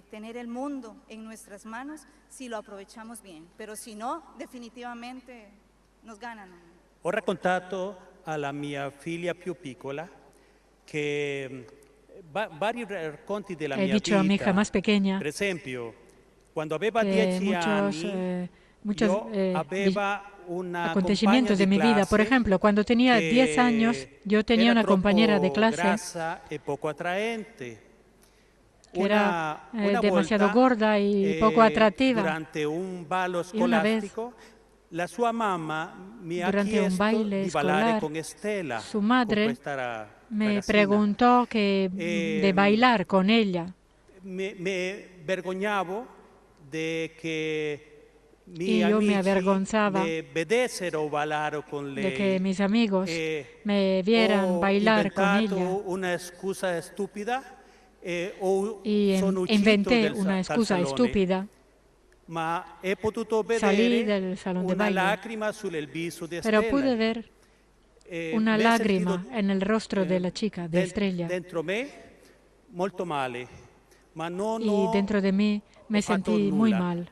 tener el mundo en nuestras manos si lo aprovechamos bien, pero si no, definitivamente nos ganan. Ho raccontato alla mia figlia più piccola che vari racconti della mia dicho vita, a mi hija más pequeña, per esempio, quando aveva 10 anni, muchos aveva una acontecimientos de mi vida. Por ejemplo, cuando tenía 10 años, yo tenía una compañera de clase que era demasiado gorda y poco atractiva. Durante un ballo y una vez, scolastico, la sua mamma mi ha durante un chiesto baile di ballare escolar, con Estela, su madre con questa me ragazzina. preguntó de bailar con ella. Me vergognavo de que Y yo me avergonzaba de que mis amigos me vieran bailar con ella. Una excusa estúpida, y inventé una excusa estúpida. Salí del salón de baile, pero pude ver una lágrima en el rostro de la chica, de Estrella. Y dentro de mí me sentí muy mal.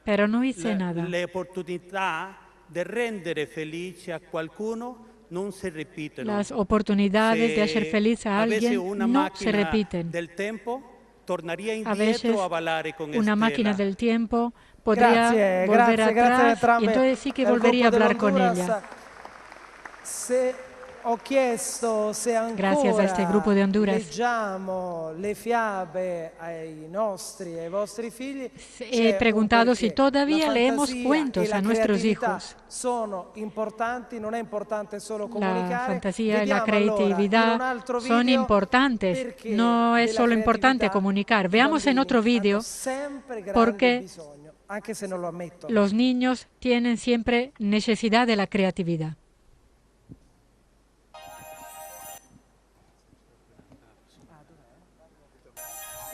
Pero no hice nada. Le opportunità di rendere felice a qualcuno non si ripetono. Las oportunidades de hacer feliz a alguien no se repiten. Del tempo tornaría A veces indietro a ballare con una Estela. máquina del tiempo podría volver atrás y entonces sí que volvería a hablar con ella. Ho chiesto se Gracias a este grupo de Honduras leggiamo le fiabe ai nostri e ai vostri figli. He preguntado si todavía leemos cuentos a nuestros hijos. Sono importanti, non è importante solo La comunicare. fantasía y la creatividad son importantes, no es solo importante comunicar. Veamos en otro vídeo porque anche se non lo ammettono. los niños tienen siempre necesidad de la creatividad.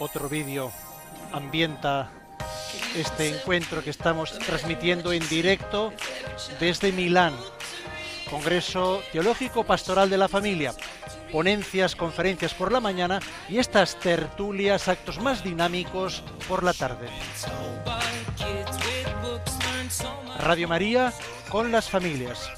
Otro vídeo ambienta este encuentro que estamos transmitiendo en directo desde Milán. Congreso Teológico Pastoral de la Familia. Ponencias, conferencias por la mañana y estas tertulias, actos más dinámicos por la tarde. Radio María con las familias.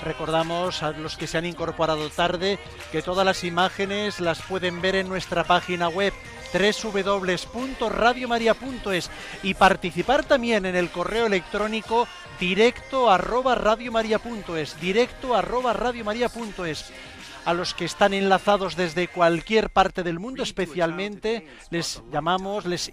Recordamos a los que se han incorporado tarde que todas las imágenes las pueden ver en nuestra página web www.radiomaria.es y participar también en el correo electrónico directo@radiomaria.es, directo@radiomaria.es. a los que están enlazados desde cualquier parte del mundo, especialmente les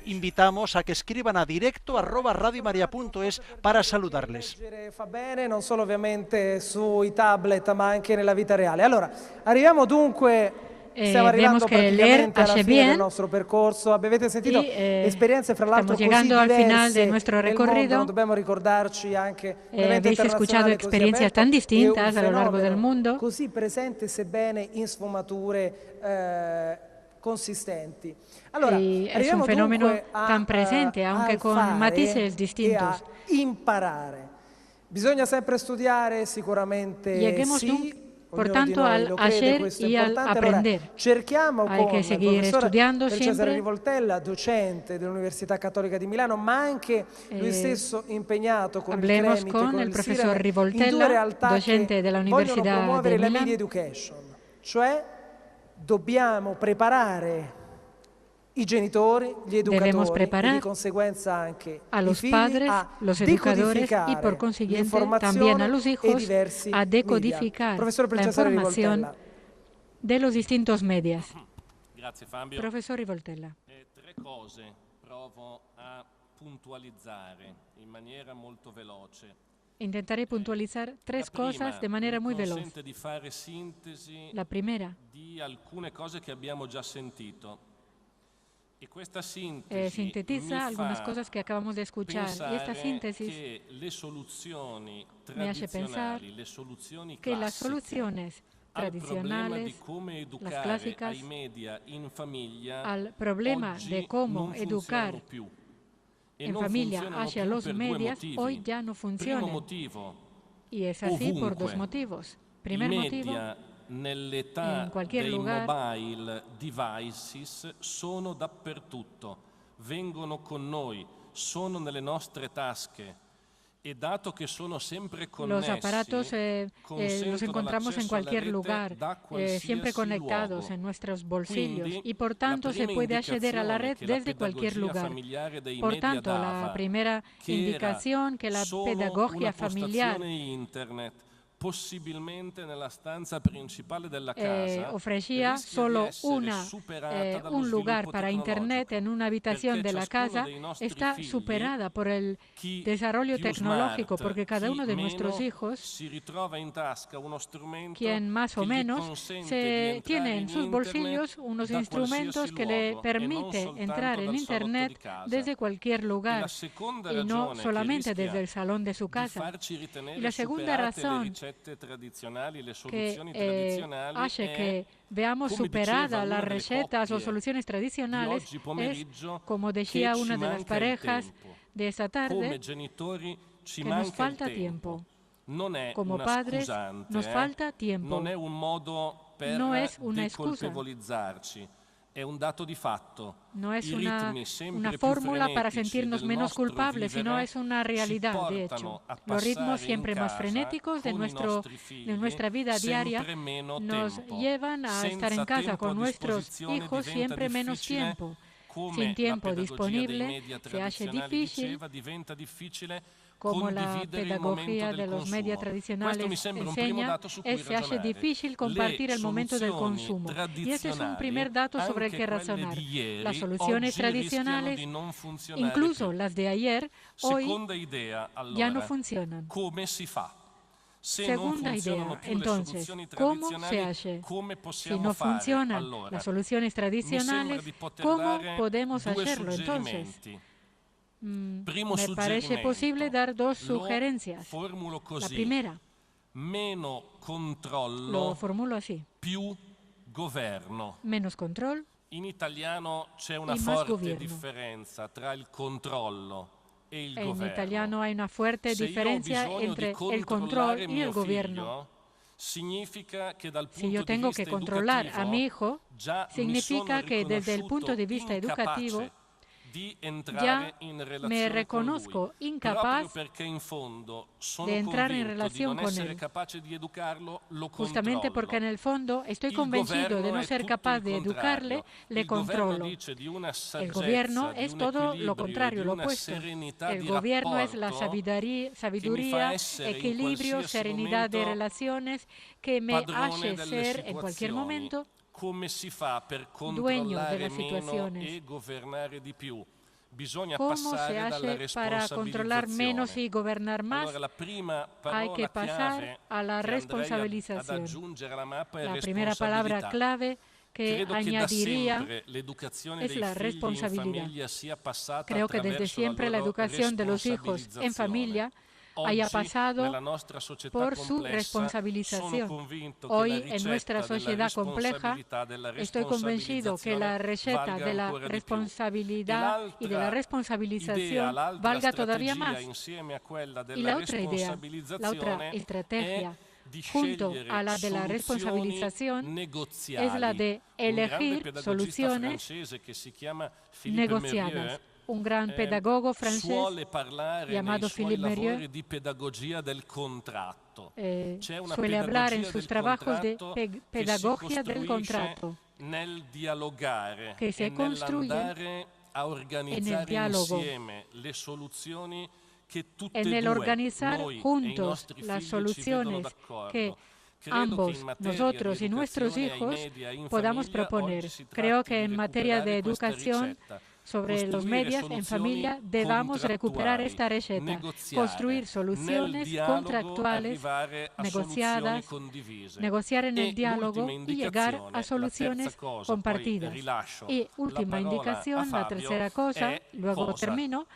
invitamos a que escriban a directo@radiomaria.es para saludarles. Fa bene, non solo ovviamente sui tablet, ma anche nella vita reale. Allora, arriviamo dunque... Stiamo arrivando praticamente alla fine del nostro percorso. Avete sentito esperienze fra l'altro così diverse nel mondo, non dobbiamo ricordarci anche un evento internazionale così aperto, distintas a lo largo del mundo, così presente sebbene in sfumature consistenti. Allora, es un fenómeno tan presente, aunque con matices distintos. Imparare. Bisogna sempre studiare, sicuramente sì. Por tanto, al hacer y al aprender. Allora, cerchiamo Hay que seguir estudiando Cesare Rivoltella, docente dell'Università Cattolica di Milano, ma anche lui stesso impegnato con Hablemos il con el profesor Rivoltella, docente de la Universidad de promuovere la Milano. media education, cioè dobbiamo preparare i genitori, gli educatori e di conseguenza anche a los i figli padres, los educadores y por consiguiente también a los hijos a decodificar la información de los distintos medios. Grazie Fabio. Professor Rivoltella. Tre cose provo a puntualizzare in maniera molto veloce. Intentaré puntualizar tres cosas de manera muy veloz. Di fare sintesi la primera. Di alcune cose che abbiamo già sentito. Y questa sintesi sintetiza algunas cosas que acabamos de escuchar. Y esta síntesis me hace pensar que las soluciones tradicionales, las clásicas, al problema de cómo educar en familia hacia los medios, hoy ya no funcionan. Y es así por dos motivos. Primer motivo, nell'età dei mobile devices sono dappertutto, vengono con noi, sono nelle nostre tasche e dato che sono sempre connessi, los aparatos los encontramos en cualquier lugar, siempre conectados en nuestros bolsillos y por tanto se puede acceder a la red desde cualquier lugar. Por tanto, la primera indicación que la pedagogía familiar possibilmente nella stanza principale della casa, ofrecía solo un lugar para Internet en una habitación de la casa, está superada por el desarrollo tecnológico, porque cada uno de nuestros hijos, quien más o menos, tiene en sus bolsillos unos instrumentos que le permiten entrar en Internet desde cualquier lugar y no solamente desde el salón de su casa. Y la segunda razón que hace que veamos superadas las recetas o soluciones tradicionales es, como decía una de las parejas de esta tarde, que nos falta tiempo. Como padres, nos falta tiempo. No es una excusa. È un dato di fatto. No es una fórmula para sentirnos menos culpables, sino es una realidad, de hecho. Los ritmos siempre más frenéticos de nuestra vida diaria nos llevan a estar en casa con nuestros hijos siempre menos tiempo. Sin tiempo disponible, se hace difícil, como la pedagogía de los medios tradicionales enseña, se hace difícil compartir el momento del consumo. Y este es un primer dato sobre el que razonar. Las soluciones tradicionales, incluso las de ayer, hoy ya no funcionan. Segunda idea, entonces, ¿cómo se hace? Si no funcionan las soluciones tradicionales, ¿cómo podemos hacerlo entonces? Me parece posible dar dos sugerencias. La primera, lo formulo así. Menos control. In italiano c'è una forte differenza tra il controllo e il governo. En italiano hay una fuerte diferencia entre el control y el gobierno. Si yo tengo que controlar a mi hijo, significa que desde el punto de vista educativo ya me reconozco incapaz de entrar en relación con él, justamente porque en el fondo estoy convencido de no ser capaz de educarle, le controlo. El gobierno es todo lo contrario, lo opuesto. El gobierno es la sabiduría, equilibrio, serenidad de relaciones que me hace ser en cualquier momento dueño de las situaciones. ¿Cómo se hace para controlar menos y gobernar más? Hay que pasar a la responsabilización. La primera palabra clave que añadiría es la responsabilidad. Creo que desde siempre la educación de los hijos en familia haya pasado por su responsabilización. Hoy, en nuestra sociedad compleja, estoy convencido que la receta de la responsabilidad y de la responsabilización valga todavía más. Y la otra idea, la otra estrategia, junto a la de la responsabilización, es la de elegir soluciones negociadas. Un gran pedagogo francés llamado Philippe Mérieux suele hablar en sus trabajos de pedagogía del contrato, que se construye en el diálogo, en el organizar juntos las soluciones que ambos, nosotros y nuestros hijos, podamos proponer. Creo que en materia de educación sobre los medios en familia debamos recuperar esta receta, construir soluciones contractuales negociadas, negociar en el diálogo y llegar a soluciones compartidas. Y última indicación, la tercera cosa, luego termino,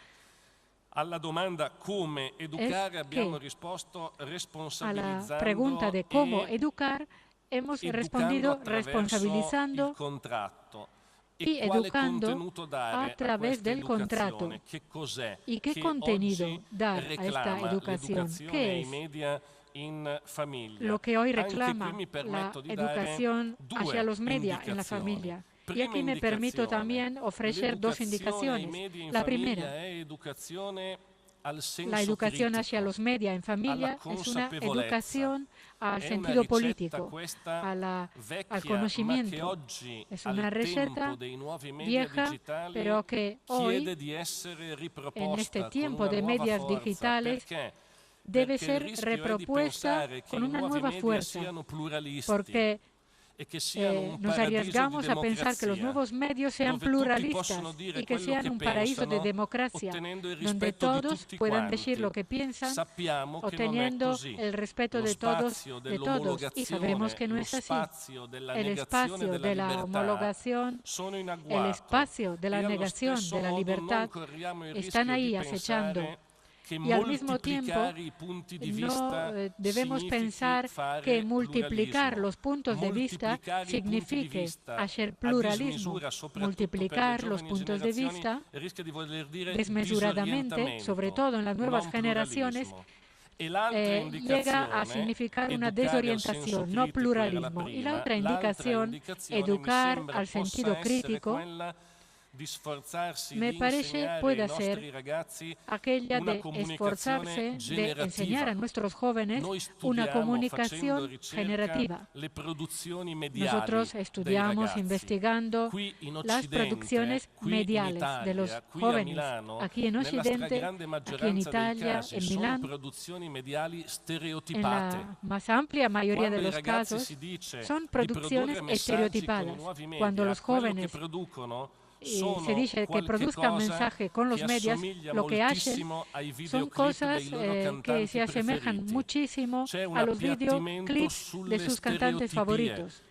alla domanda come educare abbiamo risposto a la responsabilizzando pregunta de cómo educar hemos respondido responsabilizando il contratto y educando a través del contrato. ¿Y qué contenido dar a esta educación? ¿Qué es lo que hoy reclama la educación hacia los medios en la familia? Y aquí me permito también ofrecer dos indicaciones. La primera, la educación hacia los medios en familia es una educación al sentido político, al conocimiento. Es una receta vieja, pero que hoy, en este tiempo de medios digitales, debe ser repropuesta con una nueva fuerza, porque nos arriesgamos a pensar que los nuevos medios sean pluralistas y que sean un paraíso de democracia, donde todos puedan decir lo que piensan, obteniendo el respeto de todos. Y sabemos que no es así. El espacio de la homologación, el espacio de la negación de la libertad están ahí acechando. Y al mismo tiempo, no debemos pensar que multiplicar los puntos de vista signifique hacer pluralismo. Multiplicar los puntos de vista desmesuradamente, sobre todo en las nuevas generaciones, llega a significar una desorientación, no pluralismo. Y la otra indicación, educar al sentido crítico, me parece puede ser aquella de esforzarse de enseñar a nuestros jóvenes una comunicación generativa. Nosotros estudiamos investigando las producciones mediales de los jóvenes aquí en Occidente, aquí en Italia, en Milán. En la más amplia mayoría de los casos son producciones estereotipadas. Cuando los jóvenes se dice que produzcan mensaje con los medios, lo que hacen son cosas que se asemejan muchísimo a los videoclips de sus cantantes favoritos.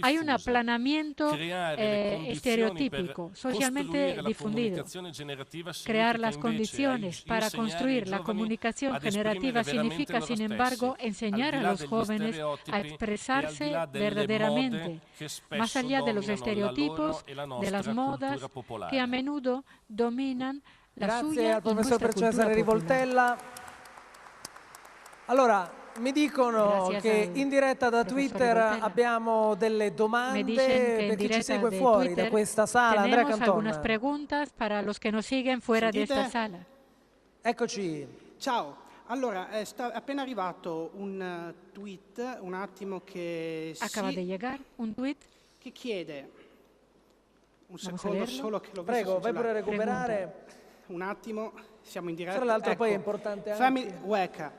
Hay un aplanamiento estereotípico, socialmente difundido. Crear las condiciones para construir la comunicación generativa significa, sin embargo, enseñar a los jóvenes a expresarse verdaderamente, más allá de los estereotipos, de las modas che a menudo dominano la Grazie suya al professor Piercesare Rivoltella. Allora, mi dicono che in diretta da Twitter abbiamo delle domande per chi ci segue fuori da questa sala. Andrea Canton. Tenemos algunas preguntas para los que nos siguen fuera de esta sala. Eccoci. Ciao. Allora, è appena arrivato un tweet, un attimo che Acaba de llegar un tweet che chiede, un secondo solo che lo vedo. Prego, vai pure a recuperare. Un attimo, siamo in diretta. Tra l'altro poi è importante anche... Weka,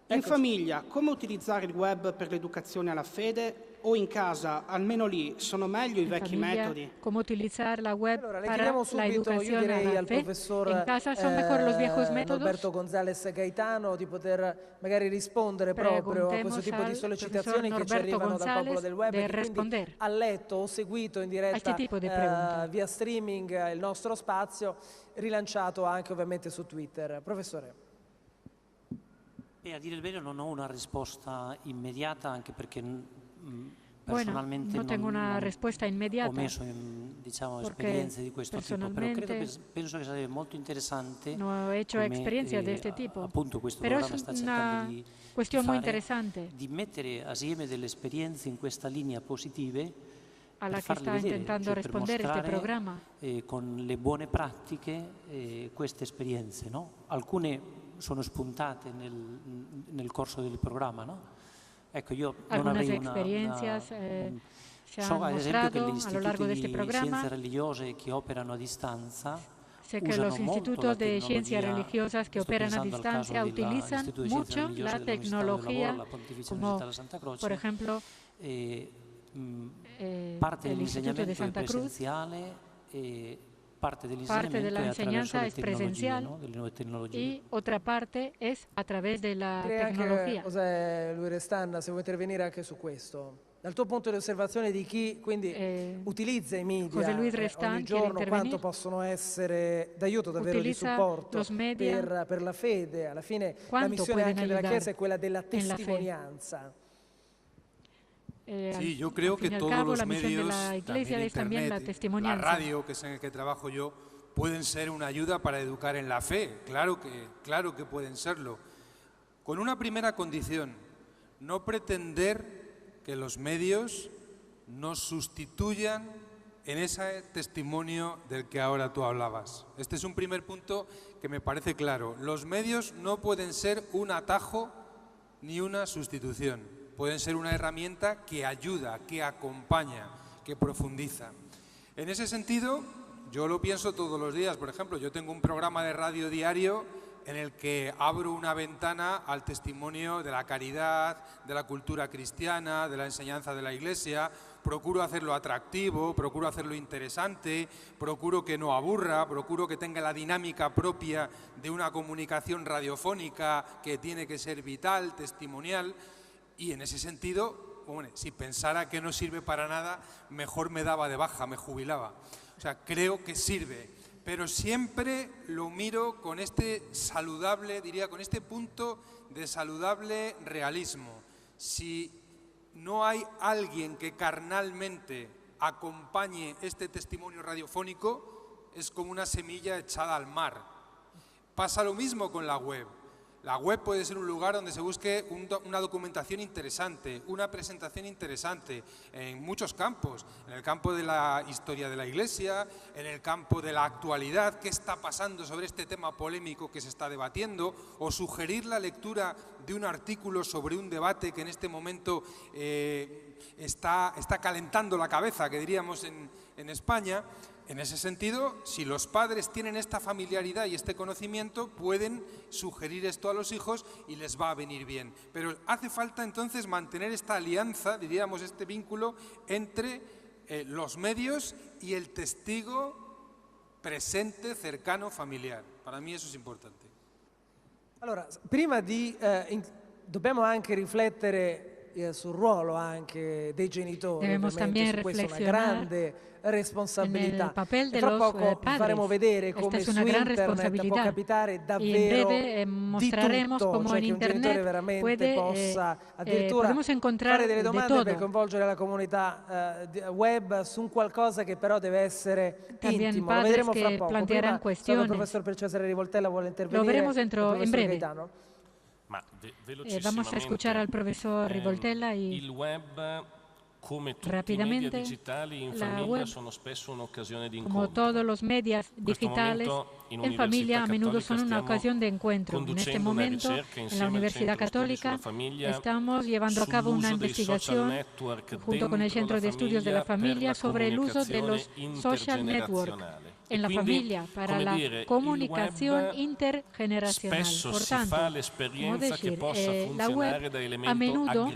in famiglia, come utilizzare il web per l'educazione alla fede? O in casa, almeno lì, sono meglio i vecchi metodi? Come utilizzare la web allora, para chiediamo subito, la io direi al fe. professor En casa son mejor los viejos métodos. Roberto González Gaetano di poter magari rispondere proprio a questo tipo di sollecitazioni che ci arrivano dal popolo del web, che quindi ha letto o seguito in diretta via streaming il nostro spazio, rilanciato anche ovviamente su Twitter. Professore. A dire il vero non ho una risposta immediata, anche perché bueno, personalmente no tengo una risposta immediata. Ho messo diciamo, esperienze di questo tipo, però penso che sarebbe molto interessante. No he hecho experiencias de este tipo. Appunto questo pero programma sta cercando di muy interesante. Di mettere assieme delle esperienze in questa linea positive alla che sta intentando rispondere este programma. Con le buone pratiche queste esperienze, no? Alcune sono spuntate nel corso del programma, no? Ecco, io non avrei experiencias se so, han ad esempio, che mostrado gli a lo largo de este istituti di programa. scienze religiose che operano a distanza Sé que los institutos de ciencias religiosas que operan a distancia utilizan mucho la tecnología, como por ejemplo el Instituto de Santa Cruz. Parte de la enseñanza es presencial, ¿no? Y otra parte es a través de la tecnologia. José Luis Restanda, se vuoi intervenire anche su questo. Dal tuo punto di osservazione di chi quindi utilizza i media ogni giorno, quanto possono essere d'aiuto davvero di supporto per la fede, alla fine la missione anche della Chiesa è quella della testimonianza. Sí, yo creo que todos los medios, también Internet, la radio, que es en el que trabajo yo, pueden ser una ayuda para educar en la fe. Claro que pueden serlo. Con una primera condición, no pretender que los medios nos sustituyan en ese testimonio del que ahora tú hablabas. Este es un primer punto que me parece claro. Los medios no pueden ser un atajo ni una sustitución. Pueden ser una herramienta que ayuda, que acompaña, que profundiza. En ese sentido, yo lo pienso todos los días. Por ejemplo, yo tengo un programa de radio diario en el que abro una ventana al testimonio de la caridad, de la cultura cristiana, de la enseñanza de la Iglesia. Procuro hacerlo atractivo, procuro hacerlo interesante, procuro que no aburra, procuro que tenga la dinámica propia de una comunicación radiofónica que tiene que ser vital, testimonial. Y en ese sentido, bueno, si pensara que no sirve para nada, mejor me daba de baja, me jubilaba. O sea, creo que sirve, pero siempre lo miro con este saludable, diría, con este punto de saludable realismo. Si no hay alguien que carnalmente acompañe este testimonio radiofónico, es como una semilla echada al mar. Pasa lo mismo con la web. La web puede ser un lugar donde se busque una documentación interesante, una presentación interesante en muchos campos, en el campo de la historia de la Iglesia, en el campo de la actualidad, qué está pasando sobre este tema polémico que se está debatiendo, o sugerir la lectura de un artículo sobre un debate que en este momento está calentando la cabeza, que diríamos en España. En ese sentido, si los padres tienen esta familiaridad y este conocimiento, pueden sugerir esto a los hijos y les va a venir bien. Pero hace falta entonces mantener esta alianza, diríamos, este vínculo entre los medios y el testigo presente, cercano, familiar. Para mí eso es importante. Allora, prima dobbiamo anche riflettere sul ruolo anche dei genitori. Debemos también su questo, reflexionar una grande responsabilità. El papel de Fra los poco faremo vedere come su internet può capitare davvero di tutto, como cioè en che un genitore veramente possa addirittura fare delle domande per coinvolgere la comunità web su un qualcosa che però deve essere intimo. Lo vedremo fra poco. Prima, il professor Per Cesare Rivoltella vuole intervenire. Lo veremos dentro, en breve. Gaetano. Vamos a escuchar al profesor Rivoltella y rápidamente. La web, como todos los medios digitales, en familia a menudo son una ocasión de encuentro. En este momento, en la Universidad Católica, estamos llevando a cabo una investigación junto con el Centro de Estudios de la Familia sobre el uso de los social networks en la familia para la comunicación intergeneracional. Por tanto, como decir, la web a menudo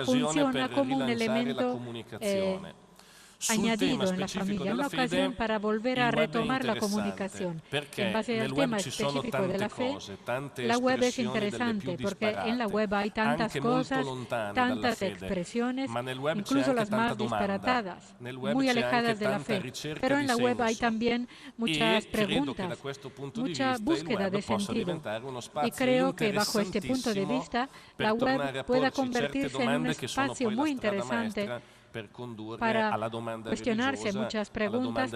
funciona como un elemento añadido en la familia, una ocasión para volver a retomar la comunicación. En base al tema específico de la fe, la web es interesante porque en la web hay tantas cosas, tantas expresiones, incluso las más disparatadas, muy alejadas de la fe. Pero en la web hay también muchas preguntas, mucha búsqueda de sentido. Y creo que bajo este punto de vista, la web pueda convertirse en un espacio muy interesante para cuestionarse muchas preguntas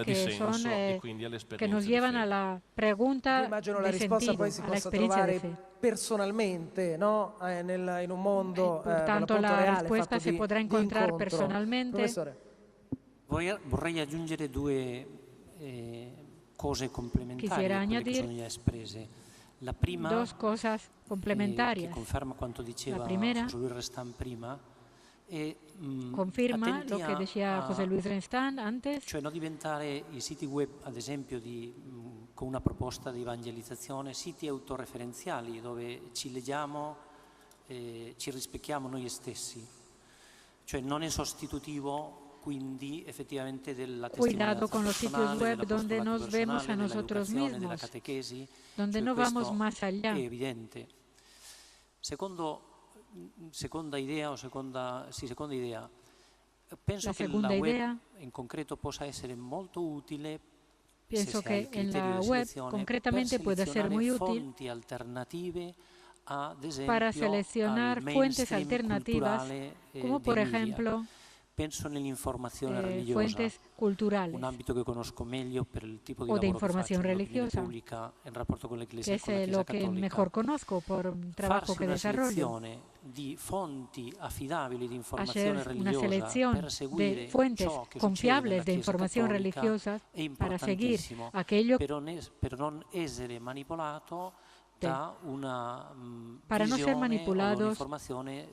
que nos llevan a la pregunta de sentido, a la experiencia de fe. Personalmente, no? In un mondo por tanto la risposta si potrà incontrare personalmente. Professore. Vorrei aggiungere due cose complementari a quelle che sono già esprese. La prima, dos cosas complementarias. Che conferma quanto diceva José Luis Restan prima. Confirma lo que decía José Luis Restan antes. Cioè non diventare i siti web, ad esempio, con una proposta di evangelizzazione, siti autoreferenziali dove ci leggiamo, ci rispecchiamo noi stessi. Cioè non è sostitutivo quindi effettivamente della Cuidado con los sitios web donde nos vemos a nosotros mismos, donde no vamos más allá. È evidente. Seconda idea, penso che la web in concreto possa essere molto utile. Pienso que en la web concretamente puede ser muy útil para seleccionar fuentes alternativas, como por ejemplo penso nell'informazione religiosa, fuentes culturales, un ambito che conosco meglio per il tipo di o de lavoro información che religiosa, pubblica in rapporto con l'Ecclesia, que es lo que mejor conozco por un trabajo que desarrollo. Di fonti affidabili di Hacer informazione una religiosa selección per seguire de fuentes ciò che confiables de succede información nella Chiesa religiosa cattolica para seguir importantissimo, aquello per non essere manipolato da una para no ser manipulados un'informazione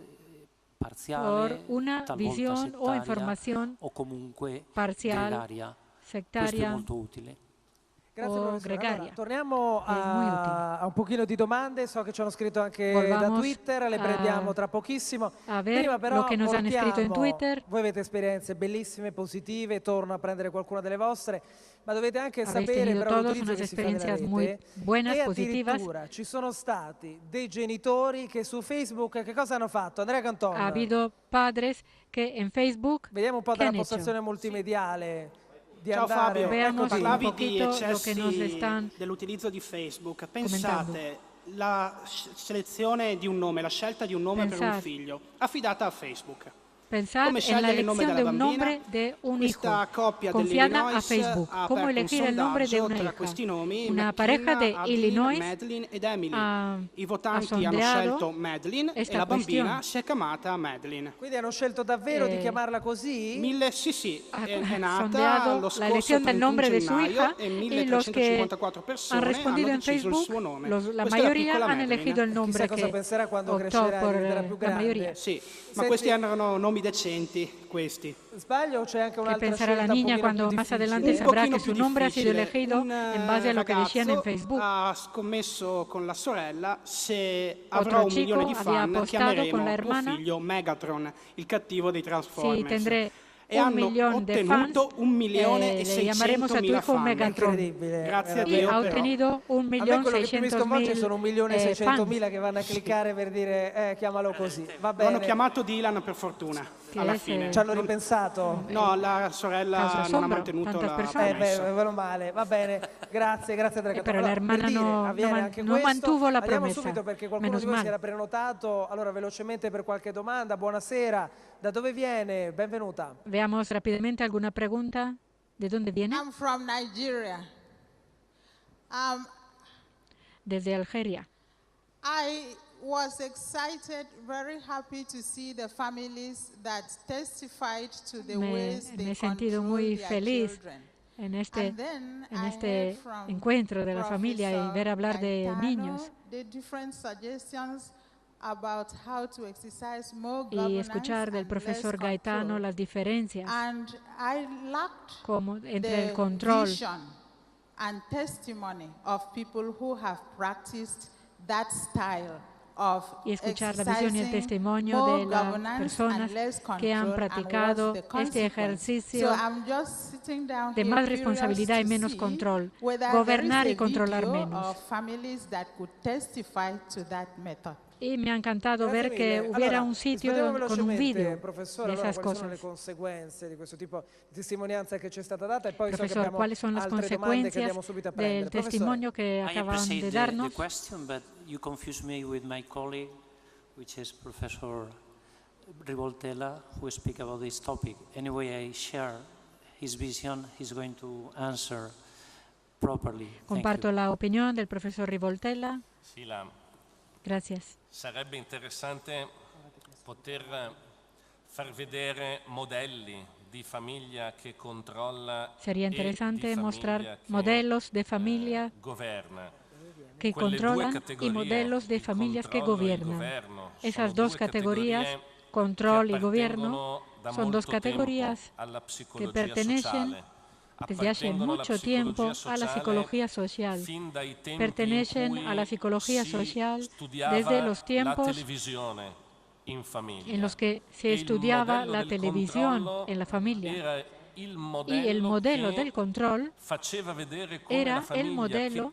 parziale, por una visión o información o comunque parcial, gregaria. sectaria. Questo è molto utile. Grazie professore. gregaria. Allora, torniamo a un pochino di domande, so che ci hanno scritto anche da Twitter, le prendiamo tra pochissimo. A ver Prima però lo que nos han escrito en Twitter. Voi avete esperienze bellissime, positive, torno a prendere qualcuna delle vostre, ma dovete anche Habéis sapere tenido però todos l'utilizzo unas che si fa della experiencias rete, muy buenas, e positivas. addirittura ci sono stati dei genitori che su Facebook che cosa hanno fatto? Andrea Canton. Ha habido padres que en Facebook. Vediamo un po' dalla postazione multimediale. Ciao Fabio, Veamos parlavi un di poquito lo eccessi que nos están dell'utilizzo di Facebook. Pensate, la selezione di un nome, la scelta di un nome per un figlio, affidata a Facebook. Pensar en la elección de un nombre de un hijo, confiada a Facebook. ¿Cómo elegir el nombre de una hija? Una pareja de Illinois ha sondeado esta cuestión. Quindi hanno scelto davvero di chiamarla così? Sì, è nata sondeado lo la scorso elección del 31 nombre de su gennaio hija e y los que 1354 persone han respondido hanno en deciso il Facebook, suo nome. la Questa è la mayoría piccola han Madeline. elegido el nombre Chissà cosa que penserà quando optò crescerà por e diventerà più la mayoría. grande. Sì, ma Senti, questi erano nomi decenti, questi. Sbaglio o c'è anche ¿Qué un'altra pensará la scelta un niña pochino cuando più más difficile? adelante sabrá que su nombre ha sido elegido en base a lo que decían en Facebook? Ha scommesso con la sorella: se Otro avrò 1 chico milione di había fan, apostado con la chiameremo hermana. mio figlio Megatron, il cattivo dei Transformers. Si tendré E un hanno millón de fans, ottenuto 1.600.000 le llamaremos a tu hijo fan. Megatron. Grazie a Y Dio, ha però. obtenido A me quello che più mi sconvolge 1.600.000 sono 1.600.000 fans. che vanno a cliccare per dire chiamalo così. Va Lo hanno bene. chiamato Dylan per fortuna, alla fine. Ci hanno ripensato? No, la sorella Caso non ha asombro, mantenuto tantas la personas. promessa. Meno male, va bene. Grazie Andrea. Però la hermana no mantuvo la Andiamo promessa. subito perché qualcuno Menos di voi si mal. era prenotato. Allora velocemente per qualche domanda. Buonasera. Da dove viene? Benvenuta. Veamos rápidamente alguna pregunta. ¿De dónde viene? I'm from Nigeria. desde Algeria. I was excited, very happy to see the families that testified to the ways they me he sentido muy feliz en este encuentro de la familia y ver hablar de niños y escuchar del profesor Gaetano las diferencias como entre el control and testimony of people who have practiced that style y escuchar la visión y el testimonio de las personas que han practicado este ejercicio de más responsabilidad y menos control, gobernar y controlar menos. Y me ha encantado ver que hubiera un sitio con un vídeo de esas cosas. Profesor, ¿cuáles son las consecuencias del testimonio que acaban de darnos? You confuse me with my colleague, which is Professor Rivoltella, who speaks about this topic. Anyway, I share his vision. He's going to answer properly. Comparto la opinión del profesor Rivoltella. Sì, Gracias. Sarebbe interessante poter far vedere modelli di famiglia che controlla. Sería interesante mostrar modelos de familia que controlan y modelos de familias que gobiernan. Esas dos categorías, control y gobierno, son dos categorías que pertenecen desde hace mucho tiempo a la psicología social. Pertenecen a la psicología social desde los tiempos en los que se estudiaba la televisión en la familia. Y el modelo del control era el modelo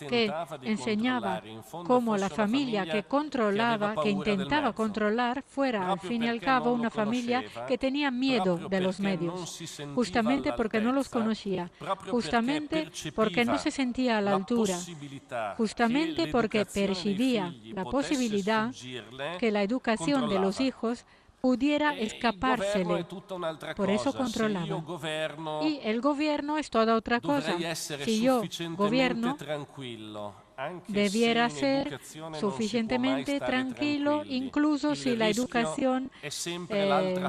que enseñaba cómo la familia que controlaba, que intentaba controlar, fuera al fin y al cabo una familia que tenía miedo de los medios, justamente porque no los conocía, justamente porque no se sentía a la altura, justamente porque percibía la posibilidad que la educación de los hijos pudiera escapársele. Por eso controlaba. Y el gobierno es toda otra cosa. Si yo gobierno, debiera ser suficientemente tranquilo, incluso si la educación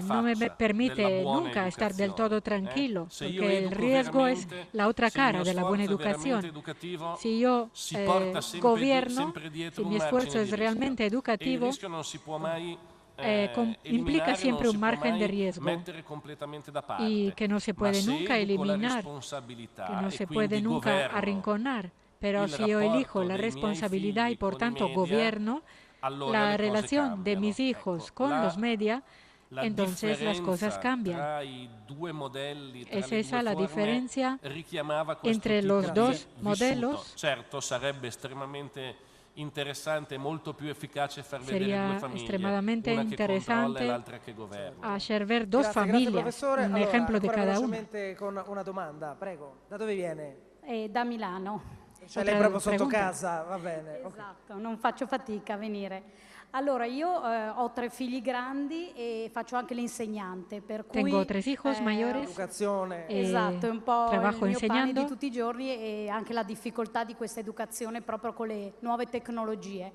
no me permite nunca estar del todo tranquilo, porque el riesgo es la otra cara de la buena educación. Si yo gobierno, si mi esfuerzo es realmente educativo, implica siempre un margen de riesgo y que no se puede nunca eliminar, que no se puede nunca arrinconar. Pero si yo elijo la responsabilidad y por tanto gobierno la relación de mis hijos con los media, entonces las cosas cambian. Es esa la diferencia entre los dos modelos. Sería extremadamente interesante hacer ver dos familias, un ejemplo de cada una. Con una domanda, prego. Da dove viene? Da Milano. Cioè lei proprio sotto casa, va bene. Esatto, non faccio fatica a venire. Allora, io ho 3 figli grandi e faccio anche l'insegnante, per cui tengo 3 hijos mayores. Esatto, è un po' trabajo il mio pane enseñando. di tutti i giorni e anche la difficoltà di questa educazione proprio con le nuove tecnologie.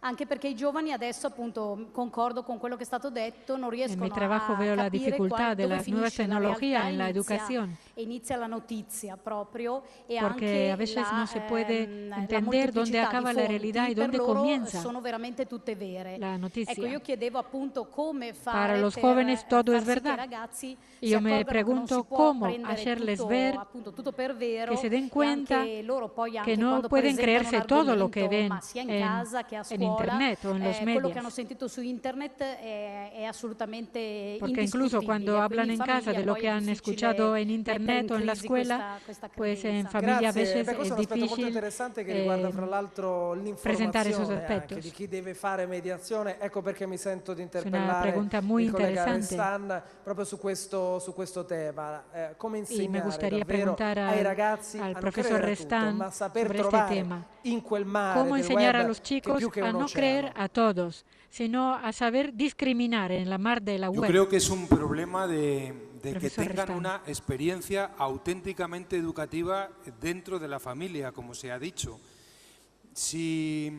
Anche perché i giovani adesso, appunto, concordo con quello che è stato detto, non riescono En mi trabajo a veo la capire dificultad de dove las nuevas finisce la tecnologías realtà en la e educación. inizia la notizia proprio e Porque anche a veces no se puede la entender dónde molteplicità acaba di la fonti realidad y per dónde loro comienza sono veramente tutte vere. la noticia. Ecco, io chiedevo appunto come fare Para los per jóvenes todo far es sì che i verdad. ragazzi Y yo si me accorgano che non pregunto si può cómo prendere hacerles tutto, ver, appunto, tutto per vero, que se den e cuenta anche loro poi anche que no quando pueden presentano creerse un todo lo que argomento, ven ma sia in casa che a en scuola, internet o en los quello che medios. hanno sentito su internet è assolutamente Porque incluso cuando hablan en casa de lo que han escuchado en internet o en la escuela, pues en familia a veces questo es è un aspetto molto difícil interessante che riguarda fra l'altro presentar esos l'informazione anche aspectos. di chi deve fare mediazione. Ecco perché mi sento di una interpellare pregunta muy il collega interesante. Restan proprio su questo tema. Come Y me insegnare gustaría davvero preguntar ai ragazzi al a non profesor credere a tutto, Restan ma saper sobre este trovare tema. in quel mare ¿Cómo del enseñar web a los che chicos più che a un no oceano. creer a todos, sino a saber discriminar en la mar de la Yo web? creo que es un problema de que Profesor tengan Restan. una experiencia auténticamente educativa dentro de la familia, como se ha dicho. si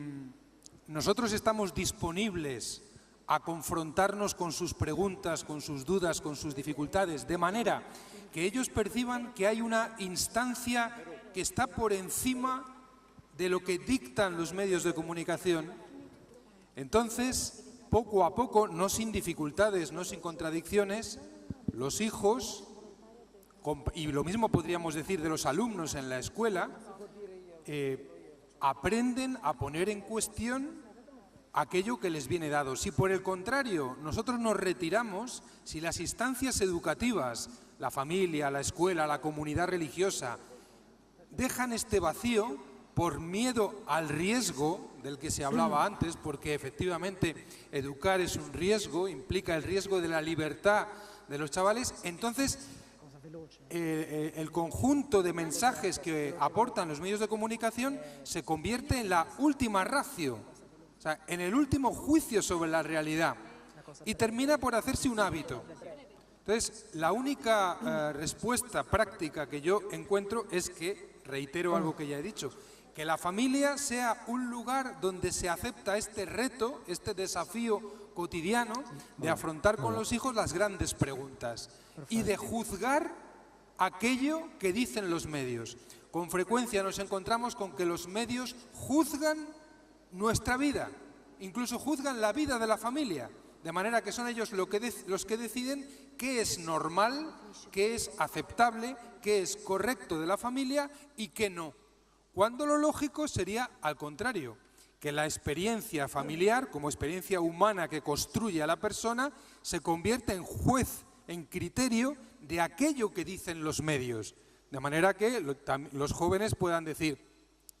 nosotros estamos disponibles a confrontarnos con sus preguntas, con sus dudas, con sus dificultades, de manera que ellos perciban que hay una instancia que está por encima de lo que dictan los medios de comunicación, entonces, poco a poco, no sin dificultades, no sin contradicciones, los hijos, y lo mismo podríamos decir de los alumnos en la escuela, aprenden a poner en cuestión aquello que les viene dado. Si por el contrario nosotros nos retiramos, si las instancias educativas, la familia, la escuela, la comunidad religiosa, dejan este vacío por miedo al riesgo del que se hablaba antes, porque efectivamente educar es un riesgo, implica el riesgo de la libertad de los chavales, entonces el conjunto de mensajes que aportan los medios de comunicación se convierte en la última ratio, o sea, en el último juicio sobre la realidad, y termina por hacerse un hábito. Entonces, la única respuesta práctica que yo encuentro es que, reitero algo que ya he dicho, que la familia sea un lugar donde se acepta este reto, este desafío cotidiano de afrontar con los hijos las grandes preguntas y de juzgar aquello que dicen los medios. Con frecuencia nos encontramos con que los medios juzgan nuestra vida, incluso juzgan la vida de la familia, de manera que son ellos los que deciden qué es normal, qué es aceptable, qué es correcto de la familia y qué no. Cuando lo lógico sería al contrario, que la experiencia familiar, como experiencia humana que construye a la persona, se convierta en juez, en criterio de aquello que dicen los medios. De manera que los jóvenes puedan decir,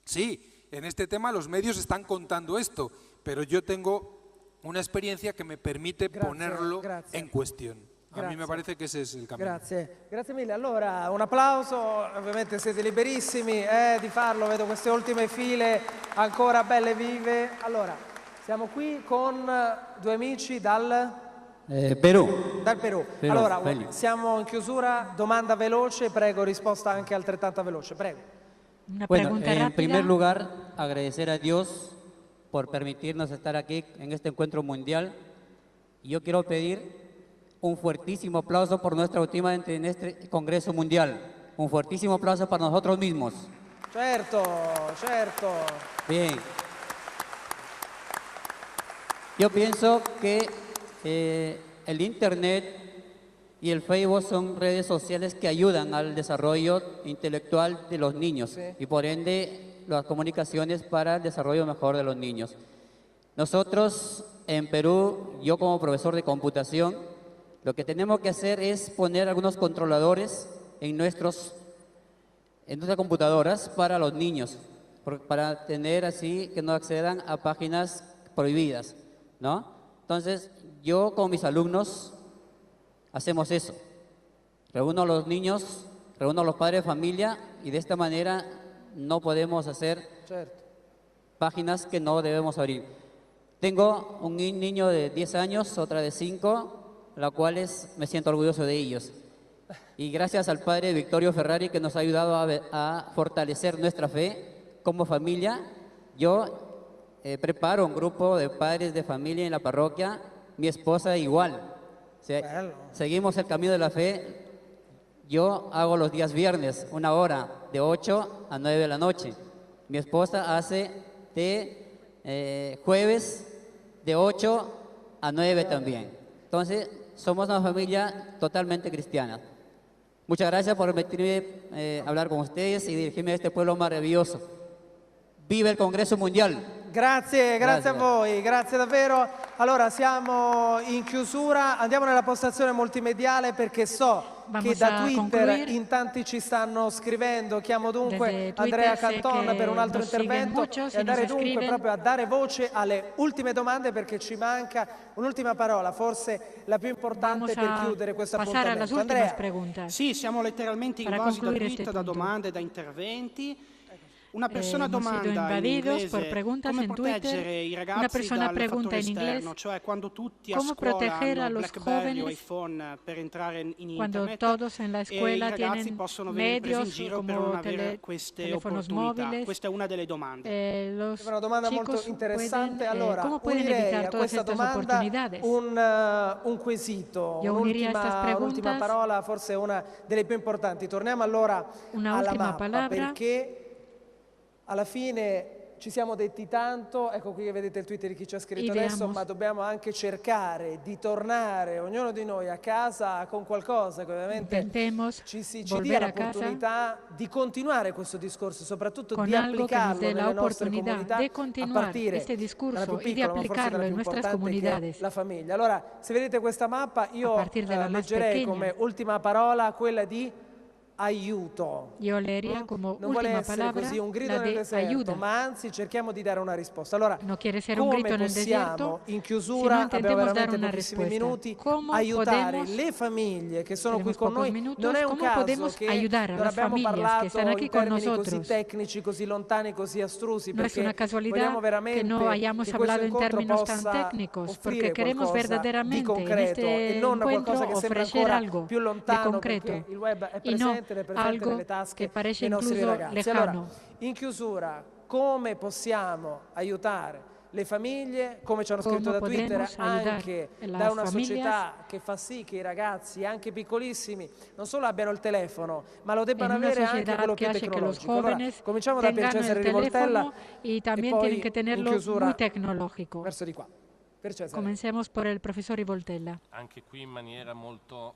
sí, en este tema los medios están contando esto, pero yo tengo una experiencia que me permite ponerlo en cuestión. A mí me parece che ese è il cammino. Grazie mille. Allora, un applauso, ovviamente siete liberissimi di farlo, vedo queste ultime file ancora belle vive. Allora, siamo qui con due amici dal Perù. Dal Perù. Allora, siamo in chiusura, domanda veloce, prego, risposta anche altrettanta veloce, prego. Bueno, en primer lugar, agradecer a Dios por permitirnos estar aquí en este encuentro mundial. Yo quiero pedir un fuertísimo aplauso por nuestra última en este Congreso Mundial. Un fuertísimo aplauso para nosotros mismos. Certo, certo. Bien. Yo pienso que el Internet y el Facebook son redes sociales que ayudan al desarrollo intelectual de los niños y por ende las comunicaciones para el desarrollo mejor de los niños. Nosotros en Perú, yo como profesor de computación, lo que tenemos que hacer es poner algunos controladores en nuestras computadoras para los niños, para tener así que no accedan a páginas prohibidas, ¿no? Entonces, yo con mis alumnos hacemos eso. Reúno a los niños, reúno a los padres de familia y de esta manera no podemos hacer páginas que no debemos abrir. Tengo un niño de 10 años, otra de 5, la cuales me siento orgulloso de ellos. Y gracias al padre Victorio Ferrari que nos ha ayudado a fortalecer nuestra fe como familia, yo preparo un grupo de padres de familia en la parroquia, mi esposa igual. Seguimos el camino de la fe. Yo hago los días viernes, 1 hora, de 8 a 9 de la noche. Mi esposa hace de jueves, de 8 a 9 también. Entonces, somos una familia totalmente cristiana. Muchas gracias por permitirme hablar con ustedes y dirigirme a este pueblo maravilloso. Viva el Congresso Mundial! Grazie a voi, grazie davvero. Allora, siamo in chiusura, andiamo nella postazione multimediale perché so che da Twitter in tanti ci stanno scrivendo. Chiamo dunque Andrea Canton per un altro intervento e andare dunque proprio a dare voce alle ultime domande perché ci manca un'ultima parola, forse la più importante per chiudere questo appuntamento. Andrea. Sì, siamo letteralmente invasi da tweet, da domande, da interventi. una persona hemos sido domanda in invadidos por inglese preguntas come en proteggere Twitter. i Una ragazzi persona dal pregunta fattore en inglés esterno, cioè quando tutti a cómo scuola proteger a hanno los BlackBerry o jóvenes iPhone per entrare in cuando internet todos en la e i escuela ragazzi tienen possono venire presi in medios giro per como non avere queste teléfonos opportunità. móviles. Questa è una delle domande. Los Una domanda molto chicos interessante. Allora, ¿cómo pueden unirei evitar a todas questa estas domanda oportunidades? un quesito, Yo uniría estas un'ultima preguntas, parola, forse una delle più importanti. Torniamo allora una alla última mappa, palabra. perché alla fine ci siamo detti tanto, ecco qui che vedete il tweet di chi ci ha scritto adesso, ma dobbiamo anche cercare di tornare, ognuno di noi, a casa con qualcosa che ovviamente ci dia l'opportunità di continuare questo discorso, soprattutto di applicarlo nelle nostre comunità, a partire dalla più piccola, ma forse dalla più importante, che è la famiglia. Allora, se vedete questa mappa, io leggerei come ultima parola quella di aiuto. Yo leería como Non vuole última essere palabra così un grido la nel de deserto, ayuda. ma anzi cerchiamo di dare una risposta. Allora, No quiere ser un come grito en el possiamo desierto, in sino chiusura, abbiamo intentemos dar veramente una pochissimi respuesta. minuti, ¿Cómo aiutare podemos, le famiglie che sono qui tenemos con pocos noi? minutos, Non è un cómo caso podemos che ayudar a non las abbiamo familias que parlato están aquí in con termini così nosotros? tecnici, così lontani, così astrusi, No es perché una casualidad vogliamo que veramente no hayamos che questo hablado en incontro términos tan possa técnicos, offrire porque queremos qualcosa di verdaderamente en concreto este e non encuentro qualcosa che sembra ofrecer ancora algo più de lontano, concreto perché il web è y no presente algo nelle tasche que parece dei nostri incluso ragazzi. lejano. Allora, in chiusura, come possiamo aiutare le famiglie, come ci hanno scritto da Twitter, anche da una società che fa sì che i ragazzi, anche piccolissimi, non solo abbiano il telefono, ma lo debbano avere anche quello più tecnologico. Allora, cominciamo da Pier Cesare Rivoltella y también poi tienen que tenerlo muy tecnológico. Verso di qua. Per Cesare. Comencemos por el profesor Rivoltella. Anche qui in maniera molto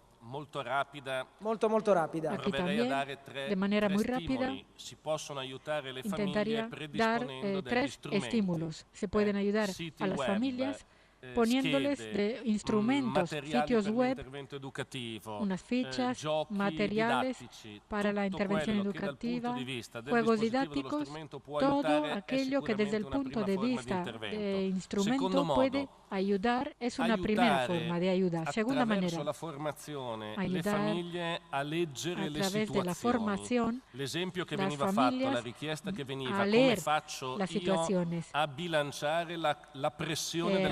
rapida. Molto rapida. Aquí Proverei también, a dare tre de manera muy stimoli. rápida, Si possono aiutare le famiglie intentaría dar predisponendo degli 3 strumenti. estímulos. Se pueden ayudar siti a las web, familias poniéndoles de instrumentos, sitios web, unas fichas, materiales para la intervención educativa, juegos didácticos, todo aquello que desde el punto de vista de instrumento puede ayudar, es una primera forma de ayuda. Segunda manera, ayudar a través de la formación las familias a leer las situaciones.